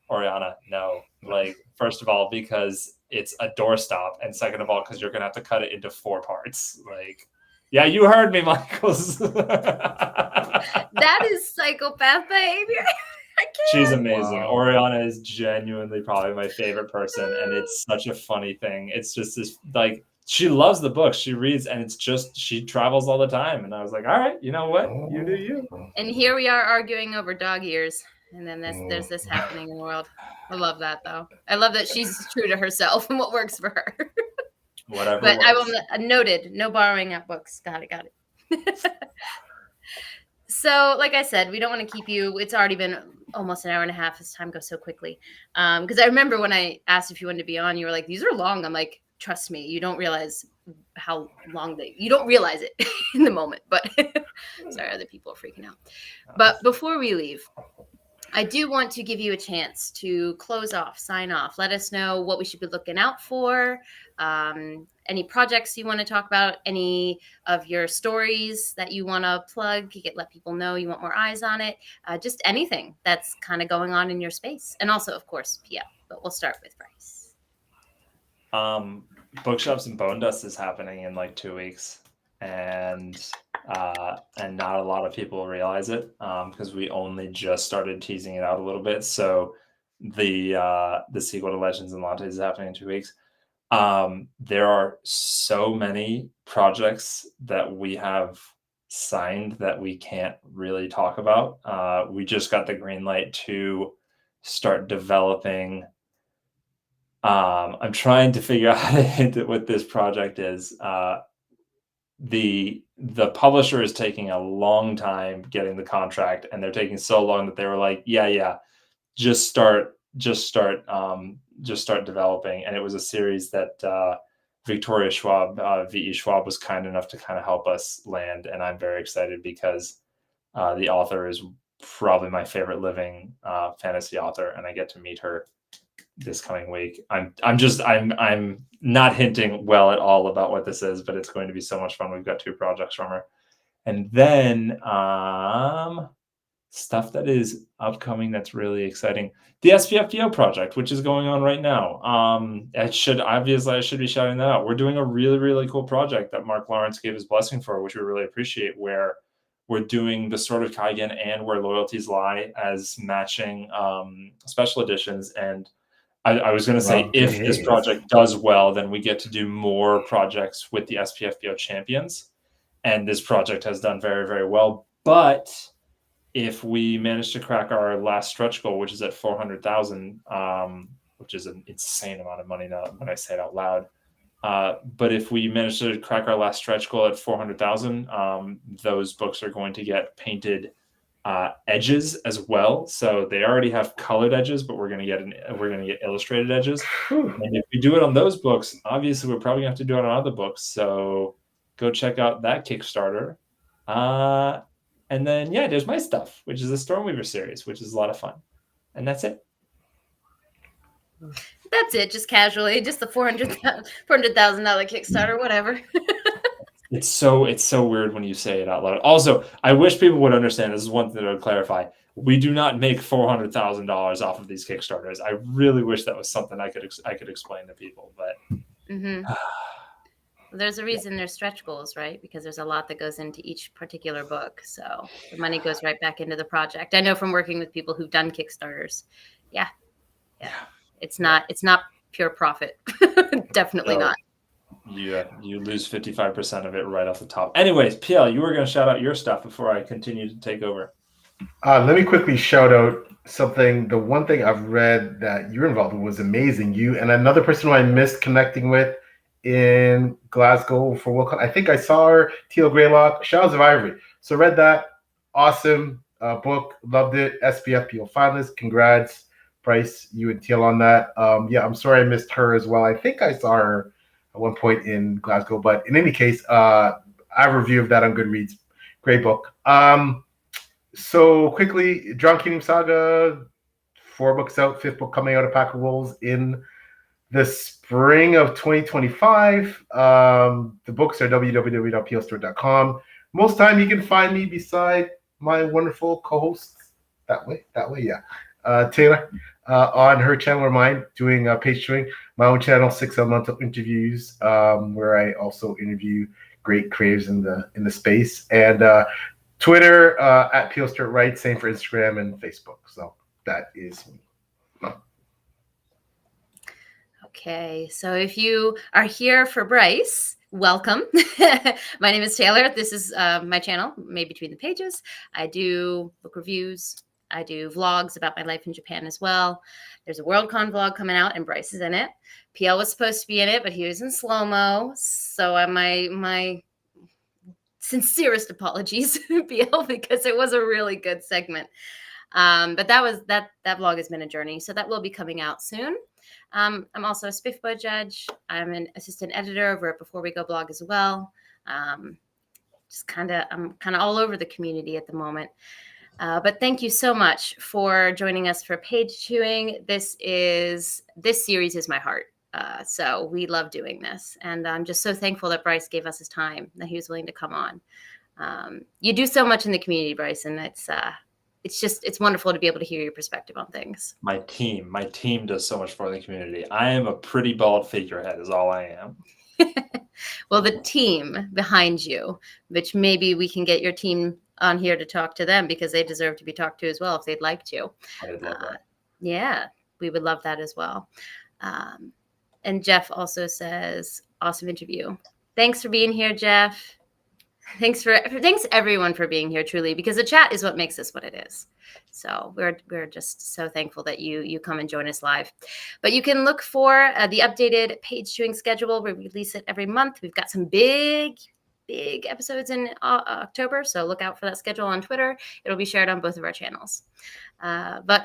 Oriana, no. Like, first of all, because it's a doorstop. And second of all, because you're going to have to cut it into 4 parts. Like, yeah, you heard me, Michaels. That is psychopath behavior. She's amazing. Wow. Oriana is genuinely probably my favorite person, and it's such a funny thing. It's just this, like, she loves the book. She reads, and it's just, she travels all the time. And I was like, all right, you know what? You do you. And here we are arguing over dog ears. And then there's this happening in the world. I love that, though. I love that she's true to herself and what works for her. Whatever. But I will noted, no borrowing at books. Got it. So, like I said, we don't want to keep you. It's already been almost an hour and a half. This time goes so quickly. Because I remember when I asked if you wanted to be on, you were like, these are long. I'm like, trust me, you don't realize how long you don't realize it in the moment. But sorry, other people are freaking out. But before we leave, I do want to give you a chance to close off, sign off. Let us know what we should be looking out for. Any projects you want to talk about, any of your stories that you want to plug, let people know you want more eyes on it. Just anything that's kind of going on in your space. And also, of course, PL. But we'll start with Bryce. Bookshops and Bone Dust is happening in like 2 weeks. And not a lot of people realize it because we only just started teasing it out a little bit. So the sequel to Legends and Lattes is happening in 2 weeks. There are so many projects that we have signed that we can't really talk about. We just got the green light to start developing. I'm trying to figure out how to hint at what this project is. The publisher is taking a long time getting the contract, and they're taking so long that they were like, yeah, just start just start developing. And it was a series that Victoria Schwab, V.E. Schwab, was kind enough to kind of help us land. And I'm very excited because the author is probably my favorite living fantasy author, and I get to meet her this coming week. I'm not hinting well at all about what this is, but it's going to be so much fun. We've got 2 projects from her. And then stuff that is upcoming that's really exciting. The SPFPO project, which is going on right now. I should be shouting that out. We're doing a really, really cool project that Mark Lawrence gave his blessing for, which we really appreciate, where we're doing the Sword of Kaigen and Where Loyalties Lie as matching special editions. And I was going to say, if this project does well, then we get to do more projects with the SPFPO champions. And this project has done very, very well. But if we manage to crack our last stretch goal, which is at 400,000, which is an insane amount of money now when I say it out loud. But if we manage to crack our last stretch goal at 400,000, those books are going to get painted edges as well. So they already have colored edges, but we're going to get illustrated edges. And if we do it on those books, obviously we're probably going to have to do it on other books. So go check out that Kickstarter. And then, there's my stuff, which is the Stormweaver series, which is a lot of fun. And that's it. That's it, just casually, just the $400,000 Kickstarter, whatever. It's so weird when you say it out loud. Also, I wish people would understand, this is one thing that I would clarify. We do not make $400,000 off of these Kickstarters. I really wish that was something I could explain to people, but there's a reason there's stretch goals, right? Because there's a lot that goes into each particular book. So the money goes right back into the project. I know from working with people who've done Kickstarters. Yeah. It's not pure profit. Definitely not. You lose 55% of it right off the top. Anyways, PL, you were going to shout out your stuff before I continue to take over. Let me quickly shout out something. The one thing I've read that you're involved in was amazing. You and another person who I missed connecting with in Glasgow for World Cup. I think I saw her, Teal Greylock, Shadows of Ivory. So read that. Awesome book. Loved it. SPFPO finalist. Congrats, Bryce, you and Teal on that. I'm sorry I missed her as well. I think I saw her at one point in Glasgow. But in any case, I have a review of that on Goodreads. Great book. So quickly, Drown Kingdom Saga, 4 books out, 5th book coming out of Pack of Wolves in the spring of 2025. The books are www.plstore.com. Most time you can find me beside my wonderful co-hosts that way, Taylor, on her channel or mine, doing page tuning. My own channel, 6 Elemental Interviews, where I also interview great creatives in the space, and Twitter at PLStuartWright, same for Instagram and Facebook. So that is me. Okay, so if you are here for Bryce, welcome. My name is Taylor. This is my channel, Made Between the Pages. I do book reviews. I do vlogs about my life in Japan as well. There's a Worldcon vlog coming out, and Bryce is in it. PL was supposed to be in it, but he was in slow-mo. So my sincerest apologies, PL, because it was a really good segment. But that vlog has been a journey. So that will be coming out soon. I'm also a SPFPO judge. I'm an assistant editor over at Before We Go blog as well. I'm kind of all over the community at the moment. But thank you so much for joining us for Page Chewing. This series is my heart. So we love doing this. And I'm just so thankful that Bryce gave us his time, that he was willing to come on. You do so much in the community, Bryce, and it's wonderful to be able to hear your perspective on things. My team does so much for the community. I am a pretty bald figurehead is all I am. Well, the team behind you, which maybe we can get your team on here to talk to them, because they deserve to be talked to as well if they'd like to. I'd love that. Yeah, we would love that as well. And Jeff also says, awesome interview. Thanks for being here, Jeff. Thanks everyone for being here, truly, because the chat is what makes this what it is. So we're just so thankful that you come and join us live. But you can look for the updated Page Chewing schedule. We release it every month. We've got some big episodes in October, so look out for that schedule on Twitter. It'll be shared on both of our channels. But